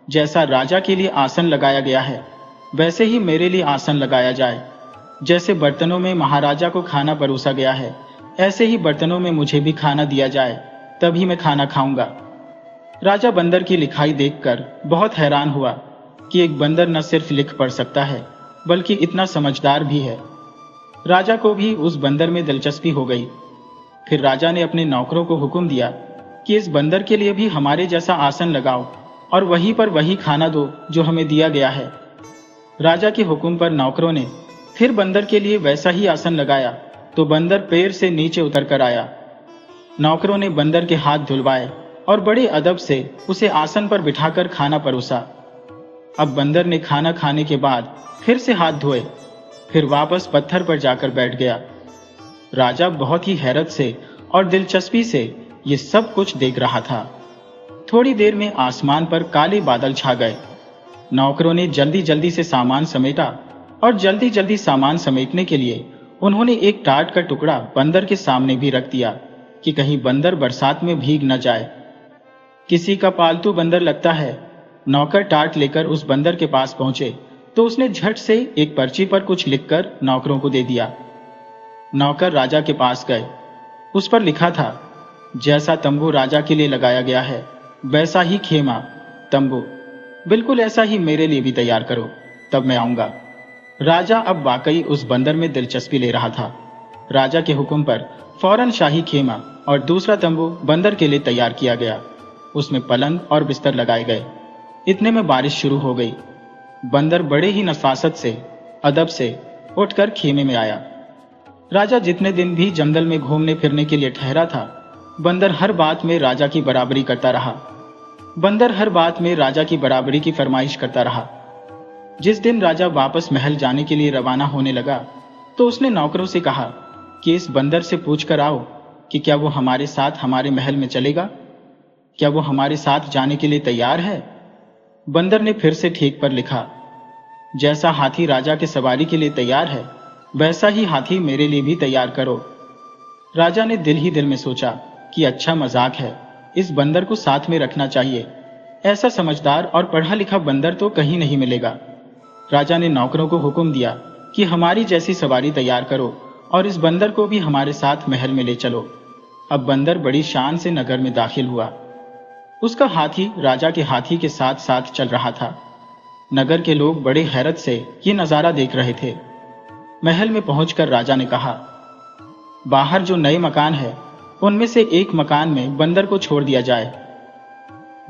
जैसा राजा के लिए आसन लगाया गया है, वैसे ही मेरे लिए आसन लगाया जाए। जैसे बर्तनों में महाराजा को खाना परोसा गया है, ऐसे ही बर्तनों में मुझे भी खाना दिया जाए, तभी मैं खाना खाऊंगा। राजा बंदर की लिखाई देखकर बहुत हैरान हुआ कि एक बंदर न सिर्फ लिख पढ़ सकता है, बल्कि इतना समझदार भी है। राजा को भी उस बंदर में दिलचस्पी हो गई। फिर राजा ने अपने नौकरों को हुक्म दिया कि इस बंदर के लिए भी हमारे जैसा आसन लगाओ और वहीं पर वही खाना दो जो हमें दिया गया है। राजा के हुक्म पर नौकरों ने फिर बंदर के लिए वैसा ही आसन लगाया तो बंदर पैर से नीचे उतर कर आया। नौकरों ने बंदर के हाथ धुलवाए और बड़े अदब से उसे आसन पर बिठाकर खाना परोसा। अब बंदर ने खाना खाने के बाद फिर से हाथ धोए, फिर वापस पत्थर पर जाकर बैठ गया। राजा बहुत ही हैरत से और दिलचस्पी से ये सब कुछ देख रहा था। थोड़ी देर में आसमान पर काले बादल छा गए। नौकरों ने जल्दी जल्दी से सामान समेटा और जल्दी जल्दी सामान समेटने के लिए उन्होंने एक टाट का टुकड़ा बंदर के सामने भी रख दिया कि कहीं बंदर बरसात में भीग न जाए। किसी का पालतू बंदर लगता है। नौकर टाट लेकर उस बंदर के पास पहुंचे तो उसने झट से एक पर्ची पर कुछ लिखकर नौकरों को दे दिया। नौकर राजा के पास गए। उस पर लिखा था, जैसा तंबू राजा के लिए लगाया गया है वैसा ही खेमा तंबू बिल्कुल ऐसा ही मेरे लिए भी तैयार करो, तब मैं आऊंगा। राजा अब वाकई उस बंदर में दिलचस्पी ले रहा था। राजा के हुक्म पर फौरन शाही खेमा और दूसरा तंबू बंदर के लिए तैयार किया गया। उसमें पलंग और बिस्तर लगाए गए। इतने में बारिश शुरू हो गई। बंदर बड़े ही नफासत से, अदब से उठकर खेमे में आया। राजा जितने दिन भी जंगल में घूमने फिरने के लिए ठहरा था, बंदर हर बात में राजा की बराबरी करता रहा। बंदर हर बात में राजा की बराबरी की फरमाइश करता रहा। जिस दिन राजा वापस महल जाने के लिए रवाना होने लगा तो उसने नौकरों से कहा कि इस बंदर से पूछकर आओ कि क्या वो हमारे साथ हमारे महल में चलेगा, क्या वो हमारे साथ जाने के लिए तैयार है। बंदर ने फिर से ठीक पर लिखा, जैसा हाथी राजा के सवारी के लिए तैयार है वैसा ही हाथी मेरे लिए भी तैयार करो। राजा ने दिल ही दिल में सोचा कि अच्छा मजाक है, इस बंदर को साथ में रखना चाहिए। ऐसा समझदार और पढ़ा लिखा बंदर तो कहीं नहीं मिलेगा। राजा ने नौकरों को हुक्म दिया कि हमारी जैसी सवारी तैयार करो और इस बंदर को भी हमारे साथ महल में ले चलो। अब बंदर बड़ी शान से नगर में दाखिल हुआ। उसका हाथी राजा के हाथी के साथ साथ चल रहा था। नगर के लोग बड़े हैरत से ये नजारा देख रहे थे। महल में पहुंचकर राजा ने कहा, बाहर जो नए मकान है उनमें से एक मकान में बंदर को छोड़ दिया जाए।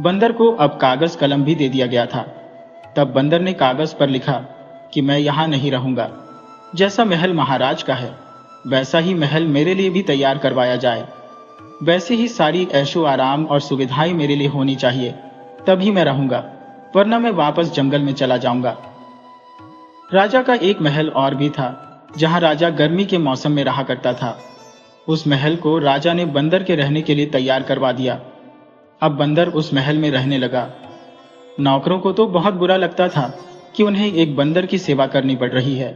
बंदर को अब कागज कलम भी दे दिया गया था। तब बंदर ने कागज पर लिखा कि मैं यहां नहीं रहूंगा। जैसा महल महाराज का है वैसा ही महल मेरे लिए भी तैयार करवाया जाए। वैसे ही सारी ऐशो आराम और सुविधाएं मेरे लिए होनी चाहिए, तभी मैं रहूंगा, वरना मैं वापस जंगल में चला जाऊंगा। राजा का एक महल और भी था जहां राजा गर्मी के मौसम में रहा करता था। उस महल को राजा ने बंदर के रहने के लिए तैयार करवा दिया। अब बंदर उस महल में रहने लगा। नौकरों को तो बहुत बुरा लगता था कि उन्हें एक बंदर की सेवा करनी पड़ रही है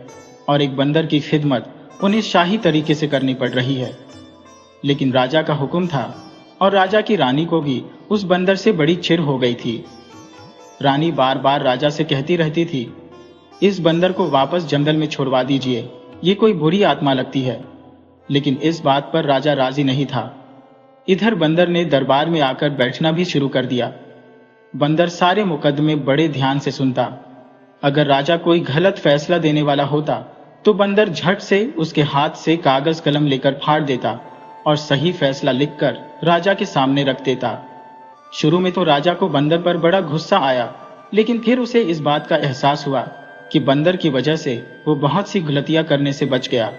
और एक बंदर की खिदमत उन्हें शाही तरीके से करनी पड़ रही है। लेकिन राजा का हुक्म था और राजा की रानी को भी उस बंदर से बड़ी चिढ़ हो गई थी। रानी बार बार राजा से कहती रहती थी, इस बंदर को वापस जंगल में छोड़वा दीजिए, ये कोई बुरी आत्मा लगती है। लेकिन इस बात पर राजा राजी नहीं था। इधर बंदर ने दरबार में आकर बैठना भी शुरू कर दिया। बंदर सारे मुकदमे बड़े ध्यान से सुनता। अगर राजा कोई गलत फैसला देने वाला होता तो बंदर झट से उसके हाथ से कागज कलम लेकर फाड़ देता और सही फैसला लिखकर राजा के सामने रख देता। शुरू में तो राजा को बंदर पर बड़ा गुस्सा आया, लेकिन फिर उसे इस बात का एहसास हुआ कि बंदर की वजह से वो बहुत सी गलतियां करने से बच गया।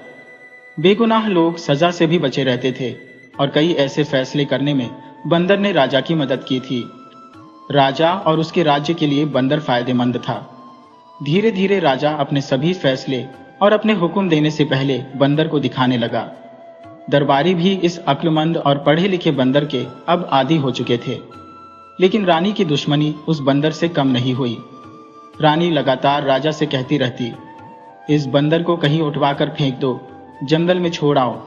बेगुनाह लोग सजा से भी बचे रहते थे और कई ऐसे फैसले करने में बंदर ने राजा की मदद की थी। राजा और उसके राज्य के लिए बंदर फायदेमंद था। धीरे धीरे राजा अपने सभी फैसले और अपने हुक्म देने से पहले बंदर को दिखाने लगा। दरबारी भी इस अक्लमंद और पढ़े लिखे बंदर के अब आदी हो चुके थे। लेकिन रानी की दुश्मनी उस बंदर से कम नहीं हुई। रानी लगातार राजा से कहती रहती, इस बंदर को कहीं उठवा कर फेंक दो, जंगल में छोड़ आओ,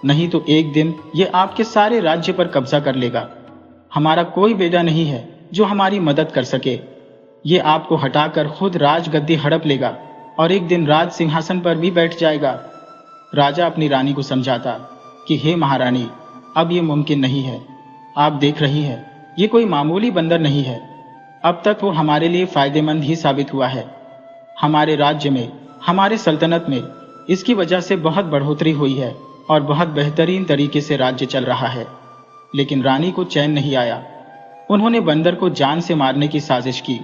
नहीं तो एक दिन ये आपके सारे राज्य पर कब्जा कर लेगा। हमारा कोई बेटा नहीं है जो हमारी मदद कर सके। ये आपको हटाकर खुद राजगद्दी हड़प लेगा और एक दिन राज सिंहासन पर भी बैठ जाएगा। राजा अपनी रानी को समझाता कि हे महारानी, अब ये मुमकिन नहीं है। आप देख रही है, ये कोई मामूली बंदर नहीं है। अब तक वो हमारे लिए फायदेमंद ही साबित हुआ है। हमारे राज्य में, हमारे सल्तनत में इसकी वजह से बहुत बढ़ोतरी हुई है और बहुत बेहतरीन तरीके से राज्य चल रहा है। लेकिन रानी को चैन नहीं आया। उन्होंने बंदर को जान से मारने की साजिश की।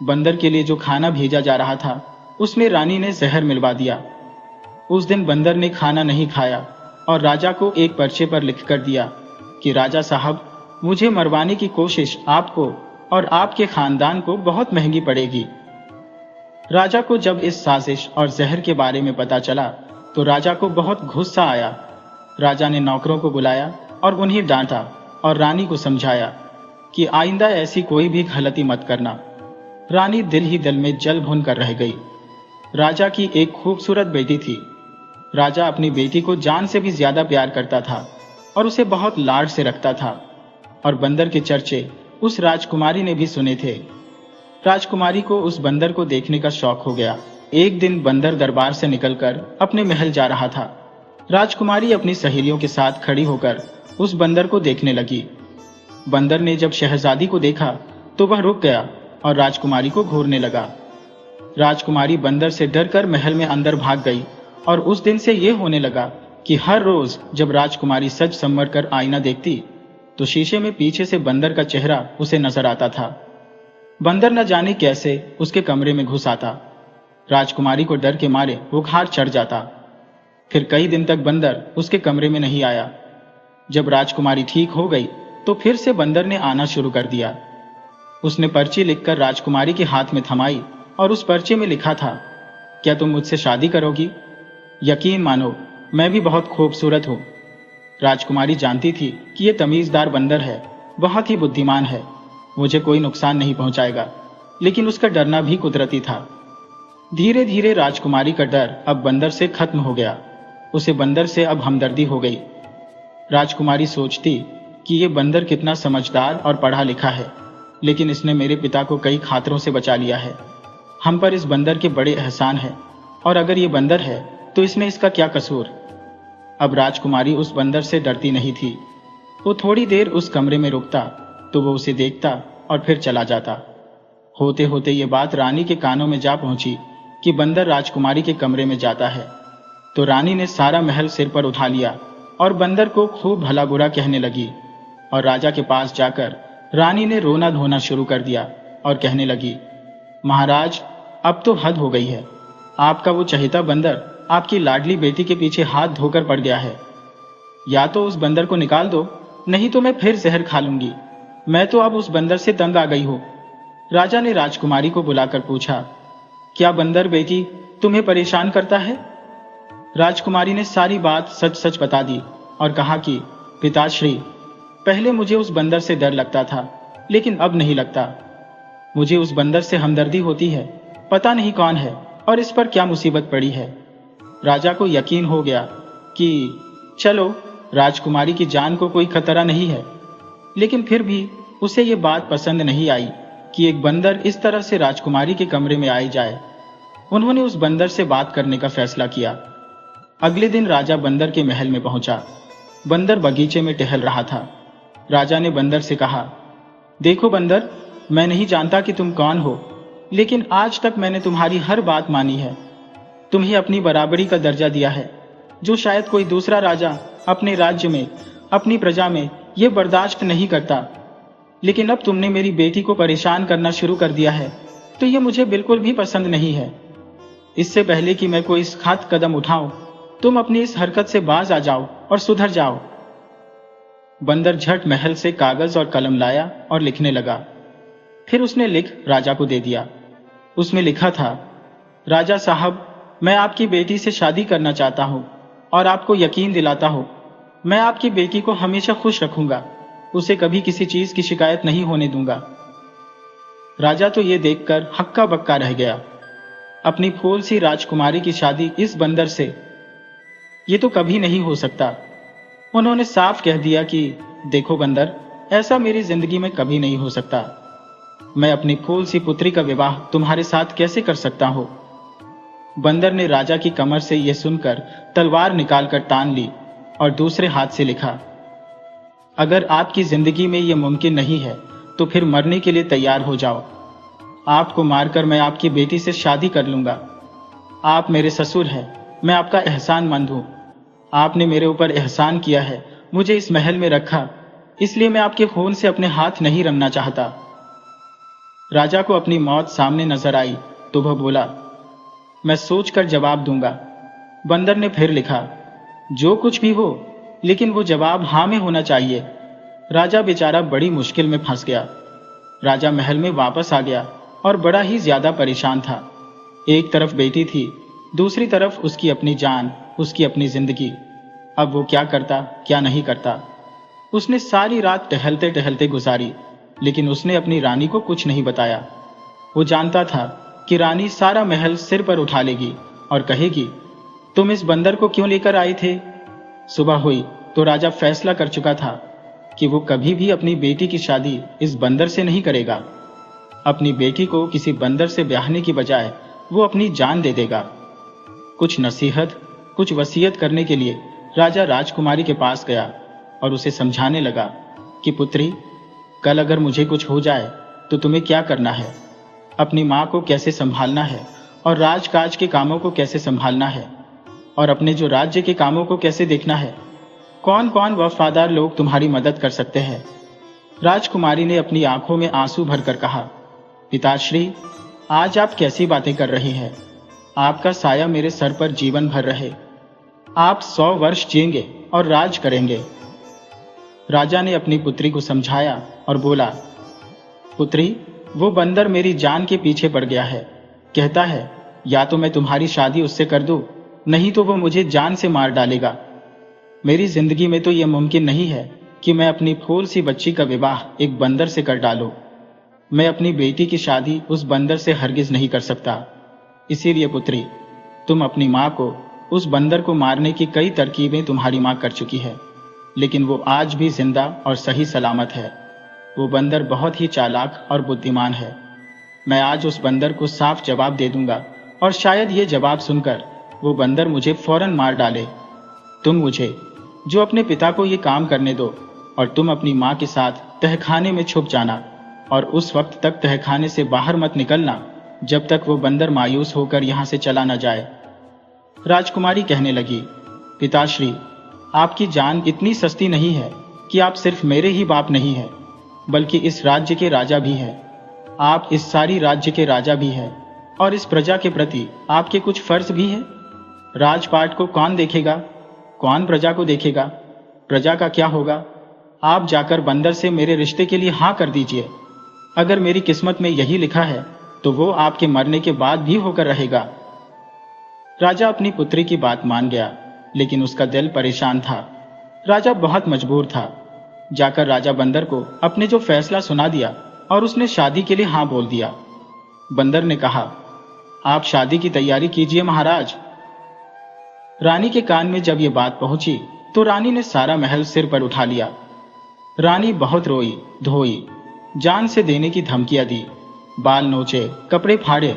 बंदर के लिए जो खाना भेजा जा रहा था, उसमें रानी ने जहर मिलवा दिया। उस दिन बंदर ने खाना नहीं खाया और राजा को एक पर्चे पर लिख कर दिया कि राजा साहब, मुझे मरवाने की कोशिश आपको और आपके खानदान को बहुत महंगी पड़ेगी। राजा को जब इस साजिश और जहर के बारे में पता चला तो राजा को बहुत गुस्सा आया। राजा ने नौकरों को बुलाया और उन्हें डांटा और रानी को समझाया कि आइंदा ऐसी कोई भी गलती मत करना। रानी दिल ही दिल में जल भुन कर रह गई। राजा की एक खूबसूरत बेटी थी। राजा अपनी बेटी को जान से भी ज्यादा प्यार करता था और उसे बहुत लाड से रखता था। और बंदर के चर्चे उस राजकुमारी ने भी सुने थे। राजकुमारी को उस बंदर को देखने का शौक हो गया। एक दिन बंदर दरबार से निकलकर अपने महल जा रहा था। राजकुमारी अपनी सहेलियों के साथ खड़ी होकर उस बंदर को देखने लगी। बंदर ने जब शहजादी को देखा तो वह रुक गया और राजकुमारी को घूरने लगा। राजकुमारी बंदर से डरकर महल में अंदर भाग गई और उस दिन से यह होने लगा कि हर रोज जब राजकुमारी सज संवर कर आईना देखती तो शीशे में पीछे से बंदर का चेहरा उसे नजर आता था। बंदर न जाने कैसे उसके कमरे में घुस आता। राजकुमारी को डर के मारे बुखार चढ़ जाता। फिर कई दिन तक बंदर उसके कमरे में नहीं आया। जब राजकुमारी ठीक हो गई तो फिर से बंदर ने आना शुरू कर दिया। उसने पर्ची लिखकर राजकुमारी के हाथ में थमाई और उस पर्चे में लिखा था, क्या तुम मुझसे शादी करोगी? यकीन मानो, मैं भी बहुत खूबसूरत हूं। राजकुमारी जानती थी कि यह तमीजदार बंदर है, बहुत ही बुद्धिमान है, मुझे कोई नुकसान नहीं पहुंचाएगा, लेकिन उसका डरना भी कुदरती था। धीरे धीरे राजकुमारी का डर अब बंदर से खत्म हो गया। उसे बंदर से अब हमदर्दी हो गई। राजकुमारी सोचती कि यह बंदर कितना समझदार और पढ़ा लिखा है, लेकिन इसने मेरे पिता को कई खतरों से बचा लिया है। हम पर इस बंदर के बड़े एहसान है, और अगर ये बंदर है तो इसमें इसका क्या कसूर। अब राजकुमारी उस बंदर से डरती नहीं थी। वो थोड़ी देर उस कमरे में रुकता तो वो उसे देखता और फिर चला जाता। होते होते ये बात रानी के कानों में जा पहुंची कि बंदर राजकुमारी के कमरे में जाता है। तो रानी ने सारा महल सिर पर उठा लिया और बंदर को खूब भला बुरा कहने लगी। और राजा के पास जाकर रानी ने रोना धोना शुरू कर दिया और कहने लगी, महाराज, अब तो हद हो गई है। आपका वो चहेता बंदर आपकी लाडली बेटी के पीछे हाथ धोकर पड़ गया है। या तो उस बंदर को निकाल दो, नहीं तो मैं फिर जहर खा लूंगी। मैं तो अब उस बंदर से तंग आ गई हूं। राजा ने राजकुमारी को बुलाकर पूछा, क्या बंदर बेटी तुम्हें परेशान करता है? राजकुमारी ने सारी बात सच सच बता दी और कहा कि पिताश्री, पहले मुझे उस बंदर से डर लगता था, लेकिन अब नहीं लगता। मुझे उस बंदर से हमदर्दी होती है। पता नहीं कौन है और इस पर क्या मुसीबत पड़ी है। राजा को यकीन हो गया कि चलो, राजकुमारी की जान को कोई खतरा नहीं है, लेकिन फिर भी उसे ये बात पसंद नहीं आई कि एक बंदर इस तरह से राजकुमारी के कमरे में आई जाए। उन्होंने उस बंदर से बात करने का फैसला किया। अगले दिन राजा बंदर के महल में पहुंचा। बंदर बगीचे में टहल रहा था। राजा ने बंदर से कहा, देखो बंदर, मैं नहीं जानता कि तुम कौन हो, लेकिन आज तक मैंने तुम्हारी हर बात मानी है। तुम्हें अपनी बराबरी का दर्जा दिया है, जो शायद कोई दूसरा राजा अपने राज्य में, अपनी प्रजा में यह बर्दाश्त नहीं करता। लेकिन अब तुमने मेरी बेटी को परेशान करना शुरू कर दिया है, तो यह मुझे बिल्कुल भी पसंद नहीं है। इससे पहले कि मैं कोई सख्त कदम उठाऊं, तुम अपनी इस हरकत से बाज आ जाओ और सुधर जाओ। बंदर झट महल से कागज और कलम लाया और लिखने लगा। फिर उसने लिख राजा को दे दिया। उसमें लिखा था, राजा साहब, मैं आपकी बेटी से शादी करना चाहता हूं और आपको यकीन दिलाता हूं, मैं आपकी बेटी को हमेशा खुश रखूंगा, उसे कभी किसी चीज की शिकायत नहीं होने दूंगा। राजा तो ये देखकर हक्का बक्का रह गया। अपनी फूल सी राजकुमारी की शादी इस बंदर से, ये तो कभी नहीं हो सकता। उन्होंने साफ कह दिया कि देखो बंदर, ऐसा मेरी जिंदगी में कभी नहीं हो सकता। मैं अपनी फूल सी पुत्री का विवाह तुम्हारे साथ कैसे कर सकता हूँ? बंदर ने राजा की कमर से यह सुनकर तलवार निकालकर तान ली और दूसरे हाथ से लिखा, अगर आपकी जिंदगी में यह मुमकिन नहीं है तो फिर मरने के लिए तैयार हो जाओ। आपको मारकर मैं आपकी बेटी से शादी कर लूंगा। आप मेरे ससुर हैं, मैं आपका एहसानमंद हूं। आपने मेरे ऊपर एहसान किया है, मुझे इस महल में रखा, इसलिए मैं आपके खून से अपने हाथ नहीं रंगना चाहता। राजा को अपनी मौत सामने नजर आई तो वह बोला, मैं सोचकर जवाब दूंगा। बंदर ने फिर लिखा, जो कुछ भी हो, लेकिन वो जवाब हाँ में होना चाहिए। राजा बेचारा बड़ी मुश्किल में फंस गया। राजा महल में वापस आ गया और बड़ा ही ज्यादा परेशान था। एक तरफ बेटी थी, दूसरी तरफ उसकी अपनी जान, उसकी अपनी जिंदगी। अब वो क्या करता, क्या नहीं करता। उसने सारी रात टहलते टहलते गुजारी, लेकिन उसने अपनी रानी को कुछ नहीं बताया। वो जानता था कि रानी सारा महल सिर पर उठा लेगी और कहेगी, तुम इस बंदर को क्यों लेकर आए थे? सुबह हुई तो राजा फैसला कर चुका था कि वो कभी भी अपनी बेटी की शादी इस बंदर से नहीं करेगा। अपनी बेटी को किसी बंदर से ब्याहने की बजाय वो अपनी जान दे देगा। कुछ नसीहत, कुछ वसीयत करने के लिए राजा राजकुमारी के पास गया और उसे समझाने लगा कि पुत्री, कल अगर मुझे कुछ हो जाए तो तुम्हें क्या करना है, अपनी माँ को कैसे संभालना है और राजकाज के कामों को कैसे संभालना है और अपने जो राज्य के कामों को कैसे देखना है। कौन कौन वफादार लोग तुम्हारी मदद कर सकते हैं। राजकुमारी ने अपनी आंखों में आंसू भरकर कहा, पिताश्री, आज आप कैसी बातें कर रही हैं? आपका साया मेरे सर पर जीवन भर रहे। आप 100 वर्ष जिएंगे और राज करेंगे। राजा ने अपनी पुत्री को समझाया और बोला, पुत्री, वो बंदर मेरी जान के पीछे पड़ गया है। कहता है या तो मैं तुम्हारी शादी उससे कर दूं, नहीं तो वो मुझे जान से मार डालेगा। मेरी जिंदगी में तो यह मुमकिन नहीं है कि मैं अपनी फूल सी बच्ची का विवाह एक बंदर से कर डालूं। मैं अपनी बेटी की शादी उस बंदर से हरगिज नहीं कर सकता। इसीलिए पुत्री, तुम अपनी माँ को, उस बंदर को मारने की कई तरकीबें तुम्हारी माँ कर चुकी है, लेकिन वो आज भी जिंदा और सही सलामत है। वो बंदर बहुत ही चालाक और बुद्धिमान है। मैं आज उस बंदर को साफ जवाब दे दूंगा और शायद ये जवाब सुनकर वो बंदर मुझे फौरन मार डाले। तुम मुझे, जो अपने पिता को ये काम करने दो और तुम अपनी माँ के साथ तहखाने में छुप जाना और उस वक्त तक तहखाने से बाहर मत निकलना जब तक वो बंदर मायूस होकर यहाँ से चला न जाए। राजकुमारी कहने लगी, पिताश्री, आपकी जान इतनी सस्ती नहीं है कि आप सिर्फ मेरे ही बाप नहीं हैं, बल्कि इस राज्य के राजा भी हैं। आप इस सारी राज्य के राजा भी हैं और इस प्रजा के प्रति आपके कुछ फर्ज भी हैं। राजपाट को कौन देखेगा, कौन प्रजा को देखेगा? प्रजा का क्या होगा? आप जाकर बंदर से मेरे रिश्ते के लिए हाँ कर दीजिए। अगर मेरी किस्मत में यही लिखा है तो वो आपके मरने के बाद भी होकर रहेगा। राजा अपनी पुत्री की बात मान गया, लेकिन उसका दिल परेशान था। राजा बहुत मजबूर था। जाकर राजा बंदर को अपने जो फैसला सुना दिया और उसने शादी के लिए हाँ बोल दिया। बंदर ने कहा, आप शादी की तैयारी कीजिए महाराज। रानी के कान में जब यह बात पहुंची तो रानी ने सारा महल सिर पर उठा लिया। रानी बहुत रोई धोई, जान से देने की धमकियां दी, बाल नोचे, कपड़े फाड़े,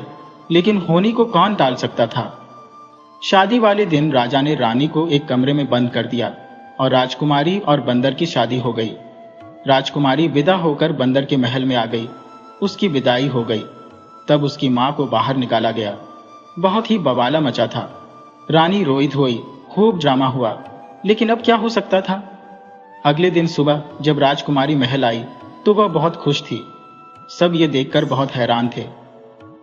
लेकिन होनी को कौन टाल सकता था। शादी वाले दिन राजा ने रानी को एक कमरे में बंद कर दिया और राजकुमारी और बंदर की शादी हो गई। राजकुमारी विदा होकर बंदर के महल में आ गई। उसकी विदाई हो गई। तब उसकी मां को बाहर निकाला गया। बहुत ही बवाला मचा था। रानी रोई धोई, खूब ड्रामा हुआ, लेकिन अब क्या हो सकता था। अगले दिन सुबह जब राजकुमारी महल आई तो वह बहुत खुश थी। सब ये देखकर बहुत हैरान थे।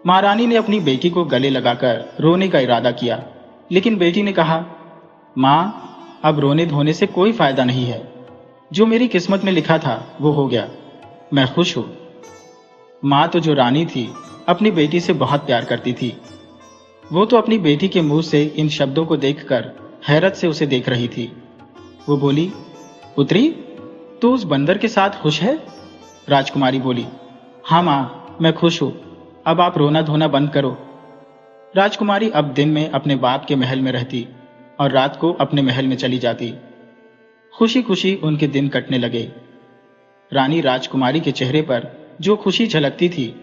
महारानी ने अपनी बेटी को गले लगाकर रोने का इरादा किया, लेकिन बेटी ने कहा, माँ, अब रोने धोने से कोई फायदा नहीं है। जो मेरी किस्मत में लिखा था वो हो गया। मैं खुश हूं। माँ तो जो रानी थी, अपनी बेटी से बहुत प्यार करती थी। वो तो अपनी बेटी के मुंह से इन शब्दों को देखकर हैरत से उसे देख रही थी। वो बोली, पुत्री, तू उस बंदर के साथ खुश है? राजकुमारी बोली, हाँ माँ, मैं खुश हूं। अब आप रोना धोना बंद करो। राजकुमारी अब दिन में अपने बाप के महल में रहती और रात को अपने महल में चली जाती। खुशी खुशी उनके दिन कटने लगे। रानी राजकुमारी के चेहरे पर जो खुशी झलकती थी।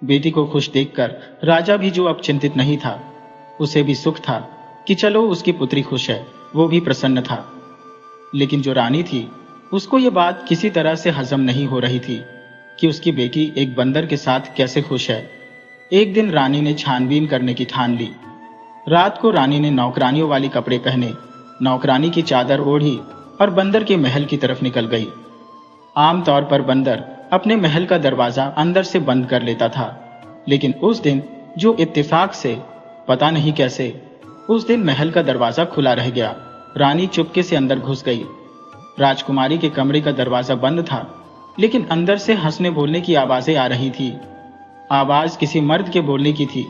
बेटी को खुश देखकर राजा भी, जो अब चिंतित नहीं था, उसे भी सुख था कि चलो उसकी पुत्री खुश है, वो भी प्रसन्न था। लेकिन जो रानी थी, उसको ये बात किसी तरह से हजम नहीं हो रही थी कि उसकी बेटी एक बंदर के साथ कैसे खुश है। एक दिन रानी ने छानबीन करने की ठान ली। रात को रानी ने नौकरानियों वाली कपड़े पहने, नौकरानी की चादर ओढ़ी और बंदर के महल की तरफ निकल गई। आमतौर पर बंदर अपने महल का दरवाजा अंदर से बंद कर लेता था, लेकिन उस दिन जो इत्तेफाक से, पता नहीं कैसे, उस दिन महल का दरवाजा खुला रह गया। रानी चुपके से अंदर घुस गई। राजकुमारी के कमरे का दरवाजा बंद था, लेकिन अंदर से हंसने बोलने की आवाजें आ रही थी। आवाज किसी मर्द के बोलने की थी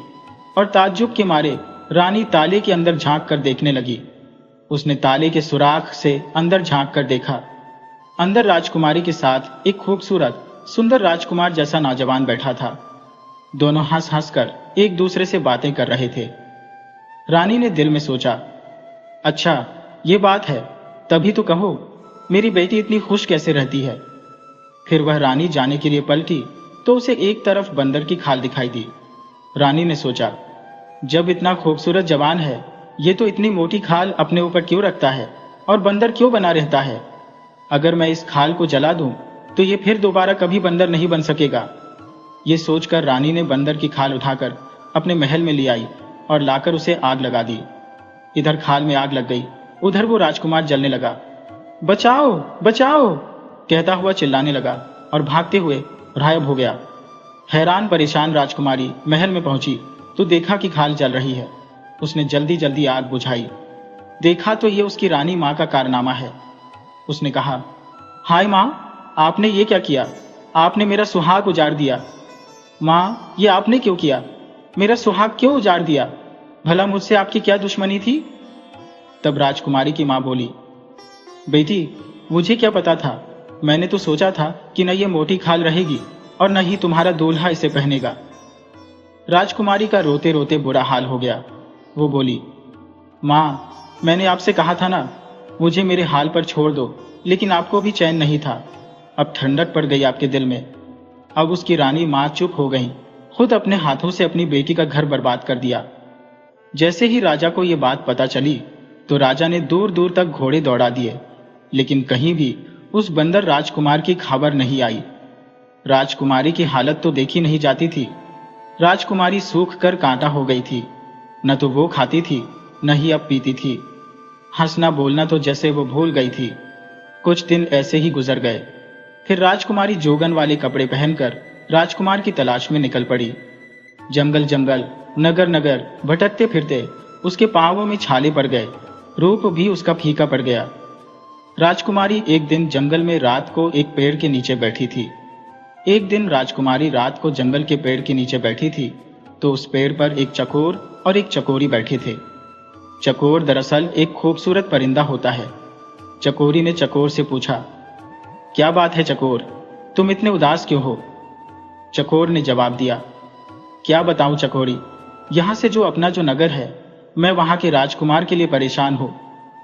और ताज्जुब के मारे रानी ताले के अंदर झांक कर देखने लगी। उसने ताले के सुराख से अंदर झांक कर देखा। अंदर राजकुमारी के साथ एक खूबसूरत सुंदर राजकुमार जैसा नौजवान बैठा था। दोनों हंस हंस कर एक दूसरे से बातें कर रहे थे। रानी ने दिल में सोचा, अच्छा ये बात है, तभी तो कहो मेरी बेटी इतनी खुश कैसे रहती है। फिर वह रानी जाने के लिए पलटी तो उसे एक तरफ बंदर की खाल दिखाई दी। रानी ने सोचा, जब इतना खूबसूरत जवान है, ये तो इतनी मोटी खाल अपने ऊपर क्यों रखता है और बंदर क्यों बना रहता है। अगर मैं इस खाल को जला दूं तो ये फिर दोबारा कभी बंदर नहीं बन सकेगा। ये सोचकर रानी ने बंदर की खाल उठाकर अपने महल में ले आई और लाकर उसे आग लगा दी। इधर खाल में आग लग गई, उधर वो राजकुमार जलने लगा। बचाओ बचाओ कहता हुआ चिल्लाने लगा और भागते हुए गायब हो गया। हैरान परेशान राजकुमारी महल में पहुंची तो देखा कि खाल जल रही है। उसने जल्दी जल्दी आग बुझाई। देखा तो ये उसकी रानी माँ का कारनामा है। उसने कहा, हाय माँ, आपने ये क्या किया? आपने मेरा सुहाग उजाड़ दिया। माँ, ये आपने क्यों किया? मेरा सुहाग क्यों उजाड़ दिया? भला मुझसे आपकी क्या दुश्मनी थी? तब राजकुमारी की माँ बोली, बेटी, मुझे क्या पता था। मैंने तो सोचा था कि न ये मोटी खाल रहेगी और न ही तुम्हारा दूल्हा इसे पहनेगा। राजकुमारी का रोते रोते बुरा हाल हो गया। वो बोली, माँ, मैंने आपसे कहा था ना, मुझे मेरे हाल पर छोड़ दो, लेकिन आपको भी चैन नहीं था। अब ठंडक पड़ गई आपके दिल में। अब उसकी रानी माँ चुप हो गई। खुद अपने हाथों से अपनी बेटी का घर बर्बाद कर दिया। जैसे ही राजा को ये बात पता चली तो राजा ने दूर दूर तक घोड़े दौड़ा दिए, लेकिन कहीं भी उस बंदर राजकुमार की खबर नहीं आई। राजकुमारी की हालत तो देखी नहीं जाती थी। राजकुमारी सूख कर कांटा हो गई थी। न तो वो खाती थी, न ही अब पीती थी। हंसना बोलना तो जैसे वो भूल गई थी। कुछ दिन ऐसे ही गुजर गए। फिर राजकुमारी जोगन वाले कपड़े पहनकर राजकुमार की तलाश में निकल पड़ी। जंगल जंगल, नगर नगर भटकते फिरते उसके पांवों में छाले पड़ गए। रूप भी उसका फीका पड़ गया। राजकुमारी एक दिन जंगल में रात को एक पेड़ के नीचे बैठी थी। एक दिन राजकुमारी रात को जंगल के पेड़ के नीचे बैठी थी तो उस पेड़ पर एक चकोर और एक चकोरी बैठे थे। चकोर दरअसल एक खूबसूरत परिंदा होता है। चकोरी ने चकोर से पूछा, क्या बात है चकोर, तुम इतने उदास क्यों हो? चकोर ने जवाब दिया, क्या बताऊं चकोरी, यहाँ से जो अपना जो नगर है, मैं वहां के राजकुमार के लिए परेशान हूं।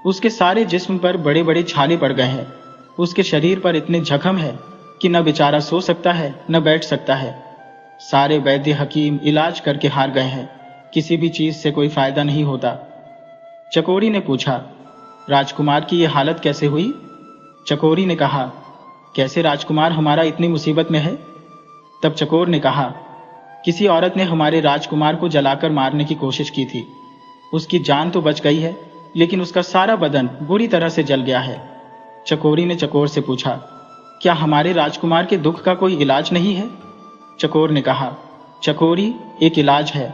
उसके सारे जिस्म पर बड़े बड़े छाले पड़ गए हैं। उसके शरीर पर इतने जख्म है कि न बेचारा सो सकता है न बैठ सकता है। सारे वैद्य हकीम इलाज करके हार गए हैं। किसी भी चीज से कोई फायदा नहीं होता। चकोरी ने पूछा, राजकुमार की यह हालत कैसे हुई? चकोरी ने कहा, कैसे राजकुमार हमारा इतनी मुसीबत में है? तब चकोर ने कहा, किसी औरत ने हमारे राजकुमार को जलाकर मारने की कोशिश की थी। उसकी जान तो बच गई है, लेकिन उसका सारा बदन बुरी तरह से जल गया है। चकोरी ने चकोर से पूछा, क्या हमारे राजकुमार के दुख का कोई इलाज नहीं है? चकोर ने कहा, चकोरी, एक इलाज है।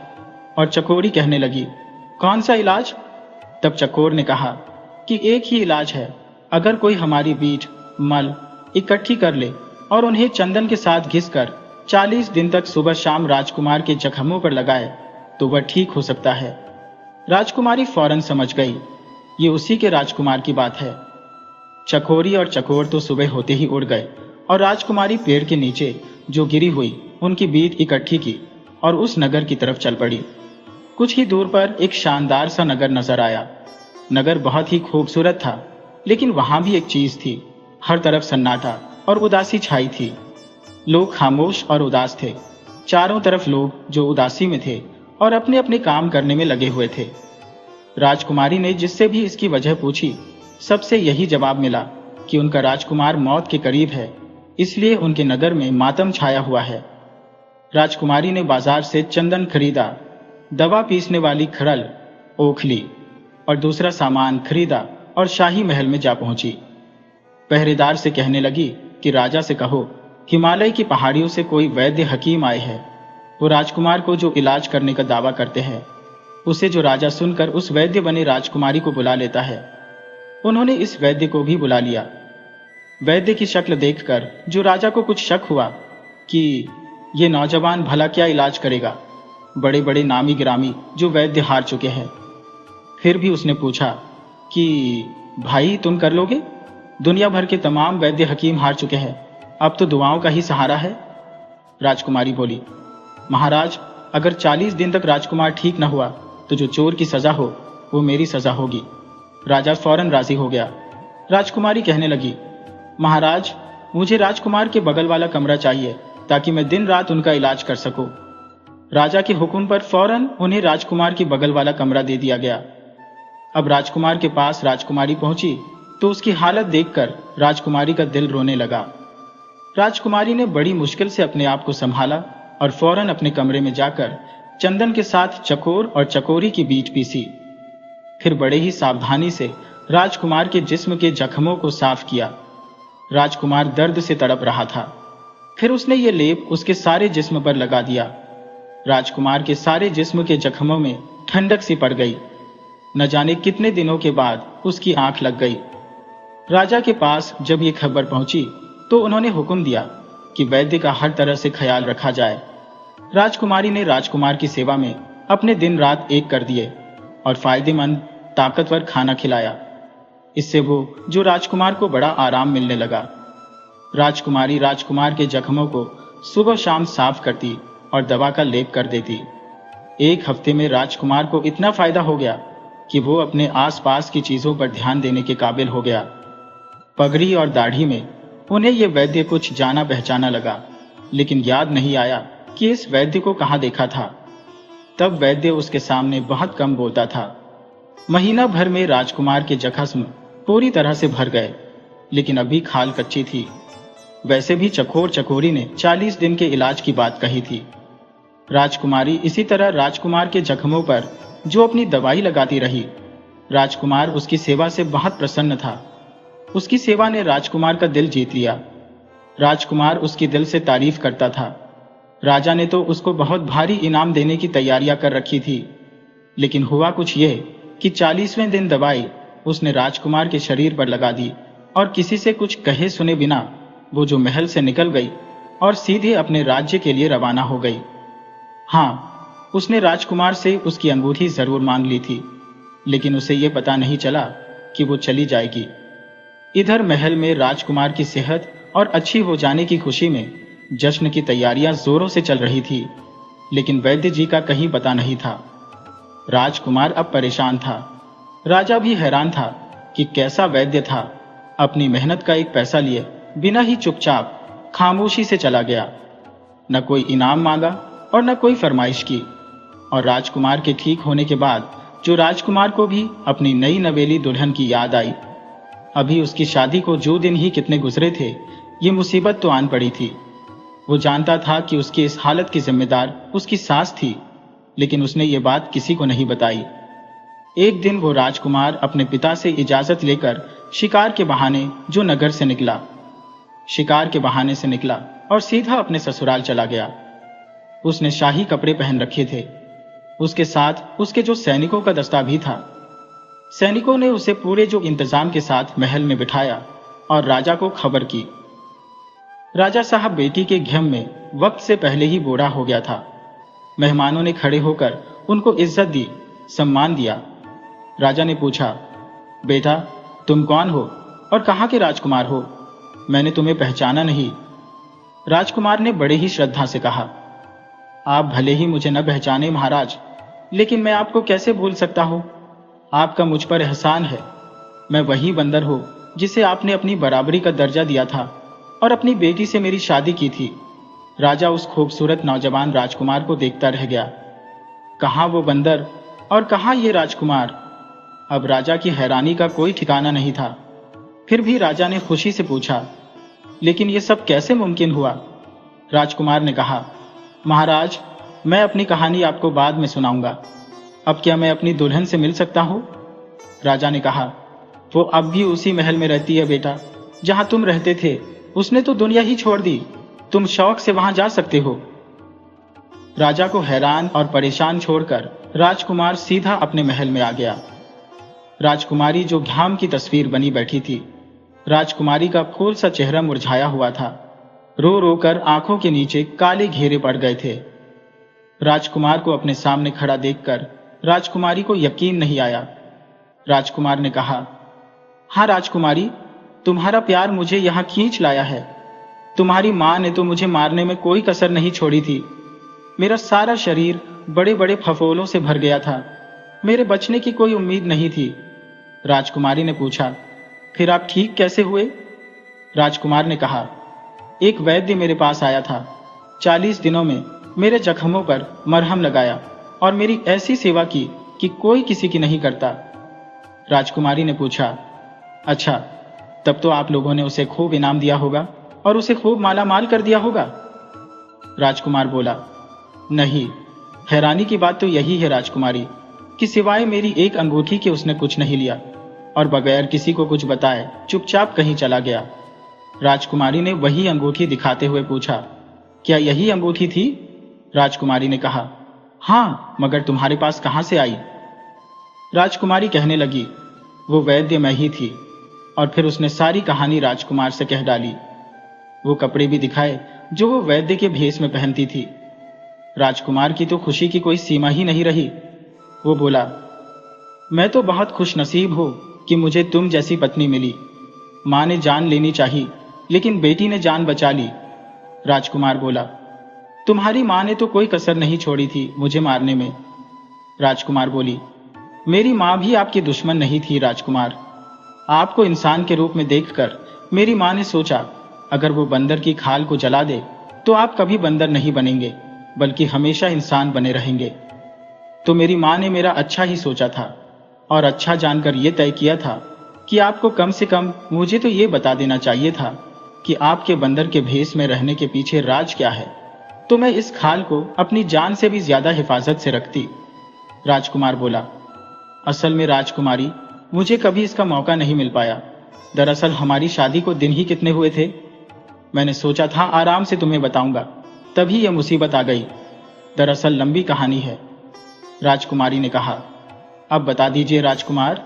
और चकोरी कहने लगी, कौन सा इलाज? तब चकोर ने कहा कि एक ही इलाज है। अगर कोई हमारी बीट, मल इकट्ठी कर ले और उन्हें चंदन के साथ घिसकर 40 दिन तक सुबह शाम राजकुमार के जख्मों पर लगाए तो वह ठीक हो सकता है। राजकुमारी फौरन समझ गई, ये उसी के राजकुमार की बात है। चकोरी और चकोर तो सुबह होते ही उड़ गए और राजकुमारी पेड़ के नीचे जो गिरी हुई उनकी बीट इकट्ठी की और उस नगर की तरफ चल पड़ी। कुछ ही दूर पर एक शानदार सा नगर नजर आया। नगर बहुत ही खूबसूरत था, लेकिन वहां भी एक चीज थी। हर तरफ सन्नाटा और उदासी छाई थी। लोग खामोश और उदास थे। चारों तरफ लोग जो उदासी में थे और अपने अपने काम करने में लगे हुए थे। राजकुमारी ने जिससे भी इसकी वजह पूछी, सबसे यही जवाब मिला कि उनका राजकुमार मौत के करीब है, इसलिए उनके नगर में मातम छाया हुआ है। राजकुमारी ने बाजार से चंदन खरीदा, दवा पीसने वाली खड़ल, ओखली और दूसरा सामान खरीदा और शाही महल में जा पहुंची। पहरेदार से कहने लगी कि राजा से कहो, हिमालय की पहाड़ियों से कोई वैद्य हकीम आए हैं। वो राजकुमार को जो इलाज करने का दावा करते हैं, उसे जो राजा सुनकर उस वैद्य बने राजकुमारी को बुला लेता है। उन्होंने इस वैद्य को भी बुला लिया। वैद्य की शक्ल देखकर जो राजा को कुछ शक हुआ कि ये नौजवान भला क्या इलाज करेगा, बड़े बड़े नामी गिरामी जो वैद्य हार चुके हैं। फिर भी उसने पूछा कि भाई तुम कर लोगे? दुनिया भर के तमाम वैद्य हकीम हार चुके हैं, अब तो दुआओं का ही सहारा है। राजकुमारी बोली, महाराज, अगर 40 दिन तक राजकुमार ठीक न हुआ तो जो चोर की सजा हो वो मेरी सजा होगी। राजा फौरन राजी हो गया। राजकुमारी कहने लगी, महाराज, मुझे राजकुमार के बगल वाला कमरा चाहिए ताकि मैं दिन रात उनका इलाज कर सकूं। राजा के हुक्म पर फौरन उन्हें राजकुमार के बगल वाला कमरा दे दिया गया। अब राजकुमार के पास राजकुमारी पहुंची तो उसकी हालत देखकर राजकुमारी का दिल रोने लगा। राजकुमारी ने बड़ी मुश्किल से अपने आप को संभाला और फौरन अपने कमरे में जाकर चंदन के साथ चकोर और चकोरी की बीट पीसी। फिर बड़े ही सावधानी से राजकुमार के जिस्म के जख्मों को साफ किया। राजकुमार दर्द से तड़प रहा था। फिर उसने ये लेप उसके सारे जिस्म पर लगा दिया। राजकुमार के सारे जिस्म के जख्मों में ठंडक सी पड़ गई। न जाने कितने दिनों के बाद उसकी आंख लग गई। राजा के पास जब ये खबर पहुंची तो उन्होंने हुक्म दिया कि वैद्य का हर तरह से ख्याल रखा जाए। राजकुमारी ने राजकुमार की सेवा में अपने दिन रात एक कर दिए और फायदेमंद ताकतवर खाना खिलाया। इससे वो जो राजकुमार को बड़ा आराम मिलने लगा। राजकुमारी राजकुमार के जख्मों को सुबह शाम साफ करती और दवा का लेप कर देती। एक हफ्ते में राजकुमार को इतना फायदा हो गया कि वो अपने आसपास की चीजों पर ध्यान देने के काबिल हो गया। पगड़ी और दाढ़ी में उन्हें ये वैद्य कुछ जाना पहचाना लगा, लेकिन याद नहीं आया कि इस वैद्य को कहाँ देखा था। तब वैद्य उसके सामने बहुत कम बोलता था। महीना भर में राजकुमार के जख्म पूरी तरह से भर गए, लेकिन अभी खाल कच्ची थी। वैसे भी चकोर चकोरी ने 40 दिन के इलाज की बात कही थी। राजकुमारी इसी तरह राजकुमार के जख्मों पर जो अपनी दवाई लगाती रही। राजकुमार उसकी सेवा से बहुत प्रसन्न था। उसकी सेवा ने राजकुमार का दिल जीत लिया। राजकुमार उसकी दिल से तारीफ करता था। राजा ने तो उसको बहुत भारी इनाम देने की तैयारियां कर रखी थी, लेकिन हुआ कुछ ये कि 40वें दिन दवाई उसने राजकुमार के शरीर पर लगा दी और किसी से कुछ कहे सुने बिना वो जो महल से निकल गई और सीधे अपने राज्य के लिए रवाना हो गई। हाँ, उसने राजकुमार से उसकी अंगूठी जरूर मांग ली थी, लेकिन उसे ये पता नहीं चला कि वो चली जाएगी। इधर महल में राजकुमार की सेहत और अच्छी हो जाने की खुशी में जश्न की तैयारियां जोरों से चल रही थी, लेकिन वैद्य जी का कहीं पता नहीं था। राजकुमार अब परेशान था। राजा भी हैरान था कि कैसा वैद्य था, अपनी मेहनत का एक पैसा लिए बिना ही चुपचाप खामोशी से चला गया। न कोई इनाम मांगा और न कोई फरमाइश की। और राजकुमार के ठीक होने के बाद जो राजकुमार को भी अपनी नई नवेली दुल्हन की याद आई। अभी उसकी शादी को जो दिन ही कितने गुजरे थे, ये मुसीबत तो आन पड़ी थी। वो जानता था कि उसकी इस हालत की जिम्मेदार उसकी सास थी, लेकिन उसने ये बात किसी को नहीं बताई। एक दिन वो राजकुमार अपने पिता से इजाजत लेकर शिकार के बहाने जो नगर से निकला। शिकार के बहाने से निकला और सीधा अपने ससुराल चला गया। उसने शाही कपड़े पहन रखे थे। उसके साथ उसके जो सैनिकों का दस्ता भी था। सैनिकों ने उसे पूरे जो इंतजाम के साथ महल में बिठाया और राजा को खबर की। राजा साहब बेटी के घेम में वक्त से पहले ही बूढ़ा हो गया था। मेहमानों ने खड़े होकर उनको इज्जत दी, सम्मान दिया। राजा ने पूछा, बेटा तुम कौन हो और कहाँ के राजकुमार हो? मैंने तुम्हें पहचाना नहीं। राजकुमार ने बड़े ही श्रद्धा से कहा, आप भले ही मुझे न पहचाने महाराज, लेकिन मैं आपको कैसे भूल सकता हूं? आपका मुझ पर एहसान है। मैं वही बंदर हूं जिसे आपने अपनी बराबरी का दर्जा दिया था और अपनी बेटी से मेरी शादी की थी। राजा उस खूबसूरत नौजवान राजकुमार को देखता रह गया। कहाँ वो बंदर और कहाँ ये राजकुमार। अब राजा की हैरानी का कोई ठिकाना नहीं था। फिर भी राजा ने खुशी से पूछा, लेकिन ये सब कैसे मुमकिन हुआ? राजकुमार ने कहा, महाराज, मैं अपनी कहानी आपको बाद में सुनाऊंगा। अब क्या मैं अपनी दुल्हन से मिल सकता हूं? राजा ने कहा, वो अब भी उसी महल में रहती है बेटा, जहां तुम रहते थे। उसने तो दुनिया ही छोड़ दी। तुम शौक से वहां जा सकते हो। राजा को हैरान और परेशान छोड़कर राजकुमार सीधा अपने महल में आ गया। राजकुमारी जो घाम की तस्वीर बनी बैठी थी। राजकुमारी का फूल सा चेहरा मुरझाया हुआ था। रो रो कर आंखों के नीचे काले घेरे पड़ गए थे। राजकुमार को अपने सामने खड़ा देखकर राजकुमारी को यकीन नहीं आया। राजकुमार ने कहा, हाँ राजकुमारी, तुम्हारा प्यार मुझे यहां खींच लाया है। तुम्हारी मां ने तो मुझे मारने में कोई कसर नहीं छोड़ी थी। मेरा सारा शरीर बड़े बड़े फफोलों से भर गया था। मेरे बचने की कोई उम्मीद नहीं थी। राजकुमारी ने पूछा, फिर आप ठीक कैसे हुए? राजकुमार ने कहा, एक वैद्य मेरे पास आया था। 40 दिनों में मेरे जख्मों पर मरहम लगाया और मेरी ऐसी सेवा की कि कोई किसी की नहीं करता। राजकुमारी ने पूछा, अच्छा, तब तो आप लोगों ने उसे खूब इनाम दिया होगा और उसे खूब माला माल कर दिया होगा। राजकुमार बोला, नहीं, हैरानी की बात तो यही है राजकुमारी, कि सिवाय मेरी एक अंगूठी के उसने कुछ नहीं लिया और बगैर किसी को कुछ बताए चुपचाप कहीं चला गया। राजकुमारी ने वही अंगूठी दिखाते हुए पूछा, क्या यही अंगूठी थी? राजकुमारी ने कहा, हाँ, मगर तुम्हारे पास कहां से आई? राजकुमारी कहने लगी, वो वैद्य मैं ही थी। और फिर उसने सारी कहानी राजकुमार से कह डाली। वो कपड़े भी दिखाए जो वो वैद्य के भेष में पहनती थी। राजकुमार की तो खुशी की कोई सीमा ही नहीं रही। वो बोला, मैं तो बहुत खुशनसीब हूं कि मुझे तुम जैसी पत्नी मिली। मां ने जान लेनी चाहिए, लेकिन बेटी ने जान बचा ली। राजकुमार बोला, तुम्हारी मां ने तो कोई कसर नहीं छोड़ी थी मुझे मारने में। राजकुमार बोली, मेरी मां भी आपकी दुश्मन नहीं थी राजकुमार। आपको इंसान के रूप में देखकर मेरी मां ने सोचा, अगर वो बंदर की खाल को जला दे तो आप कभी बंदर नहीं बनेंगे, बल्कि हमेशा इंसान बने रहेंगे। तो मेरी मां ने मेरा अच्छा ही सोचा था और अच्छा जानकर यह तय किया था कि आपको कम से कम मुझे तो ये बता देना चाहिए था कि आपके बंदर के भेष में रहने के पीछे राज क्या है। तो मैं इस खाल को अपनी जान से भी ज्यादा हिफाजत से रखती। राजकुमार बोला, असल में राजकुमारी, मुझे कभी इसका मौका नहीं मिल पाया। दरअसल हमारी शादी को दिन ही कितने हुए थे। मैंने सोचा था आराम से तुम्हें बताऊंगा, तभी यह मुसीबत आ गई। दरअसल लंबी कहानी है। राजकुमारी ने कहा, अब बता दीजिए राजकुमार।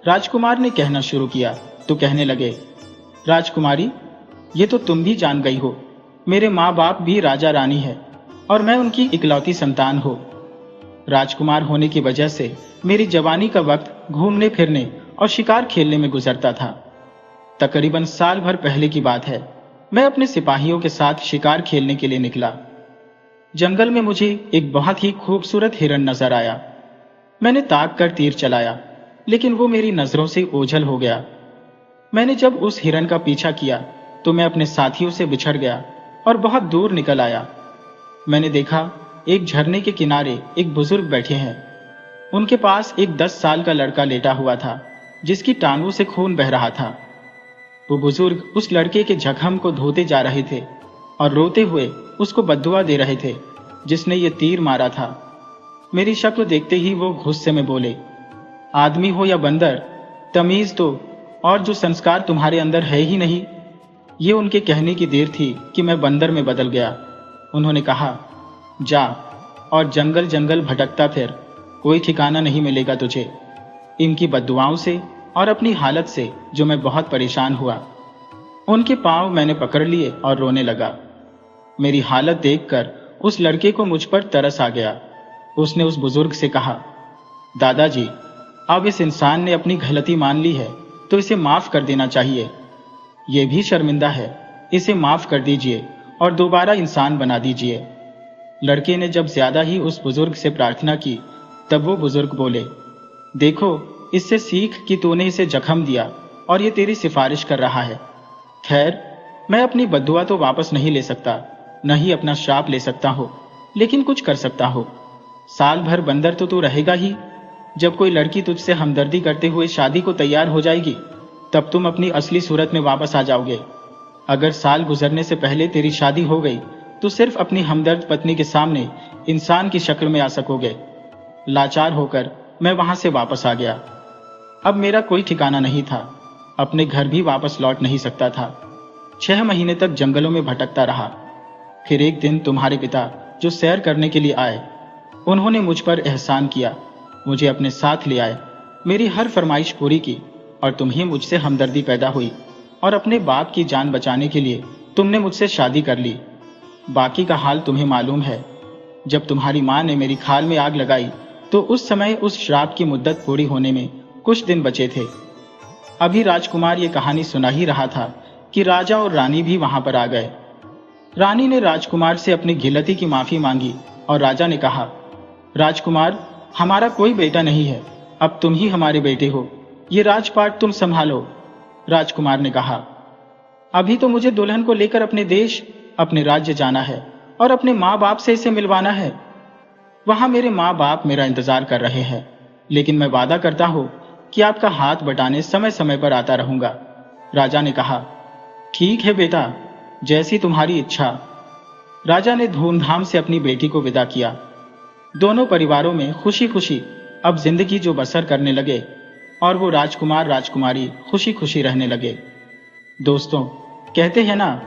राजकुमार ने कहना शुरू किया तो कहने लगे, राजकुमारी, ये तो तुम भी जान गई हो, मेरे माँ बाप भी राजा रानी है और मैं उनकी इकलौती संतान हूँ। राजकुमार होने की वजह से मेरी जवानी का वक्त घूमने फिरने और शिकार खेलने में गुजरता था। तकरीबन साल भर पहले की बात है। मैं अपने सिपाहियों के साथ शिकार खेलने के लिए निकला। जंगल में मुझे एक बहुत ही खूबसूरत हिरन नजर आया। मैंने ताक कर तीर चलाया, लेकिन वो मेरी नजरों से ओझल हो गया। मैंने जब उस हिरन का पीछा किया तो मैं अपने साथियों से बिछड़ गया और बहुत दूर निकल आया। मैंने देखा एक झरने के किनारे एक बुजुर्ग बैठे हैं। उनके पास एक 10 साल का लड़का लेटा हुआ था, जिसकी टांगों से खून बह रहा था। वो बुजुर्ग उस लड़के के जख्म को धोते जा रहे थे और रोते हुए उसको बद्दुआ दे रहे थे, जिसने ये तीर मारा था। मेरी शक्ल देखते ही वो गुस्से में बोले, आदमी हो या बंदर, तमीज तो और जो संस्कार तुम्हारे अंदर है ही नहीं। ये उनके कहने की देर थी कि मैं बंदर में बदल गया। उन्होंने कहा, जा और जंगल जंगल भटकता फिर, कोई ठिकाना नहीं मिलेगा तुझे। इनकी बद्दुआओं से और अपनी हालत से जो मैं बहुत परेशान हुआ। उनके पांव मैंने पकड़ लिए और रोने लगा। मेरी हालत देखकर उस लड़के को मुझ पर तरस आ गया। उसने उस बुजुर्ग से कहा, दादाजी, अब इस इंसान ने अपनी गलती मान ली है तो इसे माफ कर देना चाहिए। यह भी शर्मिंदा है, इसे माफ कर दीजिए और दोबारा इंसान बना दीजिए। लड़के ने जब ज्यादा ही उस बुजुर्ग से प्रार्थना की, तब वो बुजुर्ग बोले, देखो, इससे सीख कि तूने इसे जख्म दिया और ये तेरी सिफारिश कर रहा है। खैर, मैं अपनी बद्दुआ तो वापस नहीं ले सकता, न ही अपना श्राप ले सकता हो, लेकिन कुछ कर सकता हो। साल भर बंदर तो तू रहेगा ही। जब कोई लड़की तुझसे हमदर्दी करते हुए शादी को तैयार हो जाएगी, तब तुम अपनी असली सूरत में वापस आ जाओगे। अगर साल गुजरने से पहले तेरी शादी हो गई, तो सिर्फ अपनी हमदर्द पत्नी के सामने इंसान की शक्ल में आ सकोगे। लाचार होकर मैं वहां से वापस आ गया। अब मेरा कोई ठिकाना नहीं था, अपने घर भी वापस लौट नहीं सकता था। 6 महीने तक जंगलों में भटकता रहा। फिर एक दिन तुम्हारे पिता जो सैर करने के लिए आए, उन्होंने मुझ पर एहसान किया, मुझे अपने साथ ले आए, मेरी हर फरमाइश पूरी की और तुम्हें मुझसे हमदर्दी पैदा हुई और अपने बाप की जान बचाने के लिए तुमने मुझसे शादी कर ली। बाकी का हाल तुम्हें मालूम है। जब तुम्हारी माँ ने मेरी खाल में आग लगाई, तो उस समय उस श्राप की मुद्दत पूरी होने में कुछ दिन बचे थे। अभी राजकुमार ये कहानी सुना ही रहा था कि राजा और रानी भी वहां पर आ गए। रानी ने राजकुमार से अपनी गिलती की माफी मांगी और राजा ने कहा, राजकुमार, हमारा कोई बेटा नहीं है, अब तुम ही हमारे बेटे हो, ये राजपाट तुम संभालो। राजकुमार ने कहा, अभी तो मुझे दुल्हन को लेकर अपने देश, अपने राज्य जाना है और अपने माँ बाप से इसे मिलवाना है। वहां मेरे माँ बाप मेरा इंतजार कर रहे हैं, लेकिन मैं वादा करता हूं कि आपका हाथ बटाने समय समय पर आता रहूंगा। राजा ने कहा, ठीक है बेटा, जैसी तुम्हारी इच्छा। राजा ने धूमधाम से अपनी बेटी को विदा किया। दोनों परिवारों में खुशी खुशी अब जिंदगी जो बसर करने लगे और वो राजकुमार राजकुमारी खुशी खुशी रहने लगे। दोस्तों, कहते हैं ना,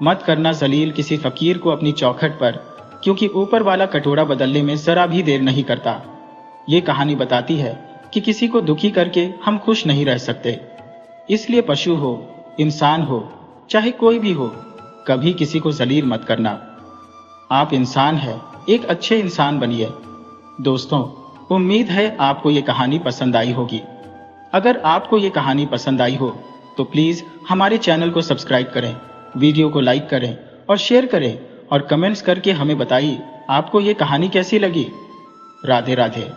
मत करना जलील किसी फकीर को अपनी चौखट पर, क्योंकि ऊपर वाला कटोरा बदलने में जरा भी देर नहीं करता। ये कहानी बताती है कि किसी को दुखी करके हम खुश नहीं रह सकते। इसलिए पशु हो, इंसान हो, चाहे कोई भी हो, कभी किसी को जलील मत करना। आप इंसान हैं, एक अच्छे इंसान बनिए। दोस्तों, उम्मीद है आपको ये कहानी पसंद आई होगी। अगर आपको ये कहानी पसंद आई हो तो प्लीज हमारे चैनल को सब्सक्राइब करें, वीडियो को लाइक करें और शेयर करें और कमेंट्स करके हमें बताइए आपको ये कहानी कैसी लगी। राधे राधे।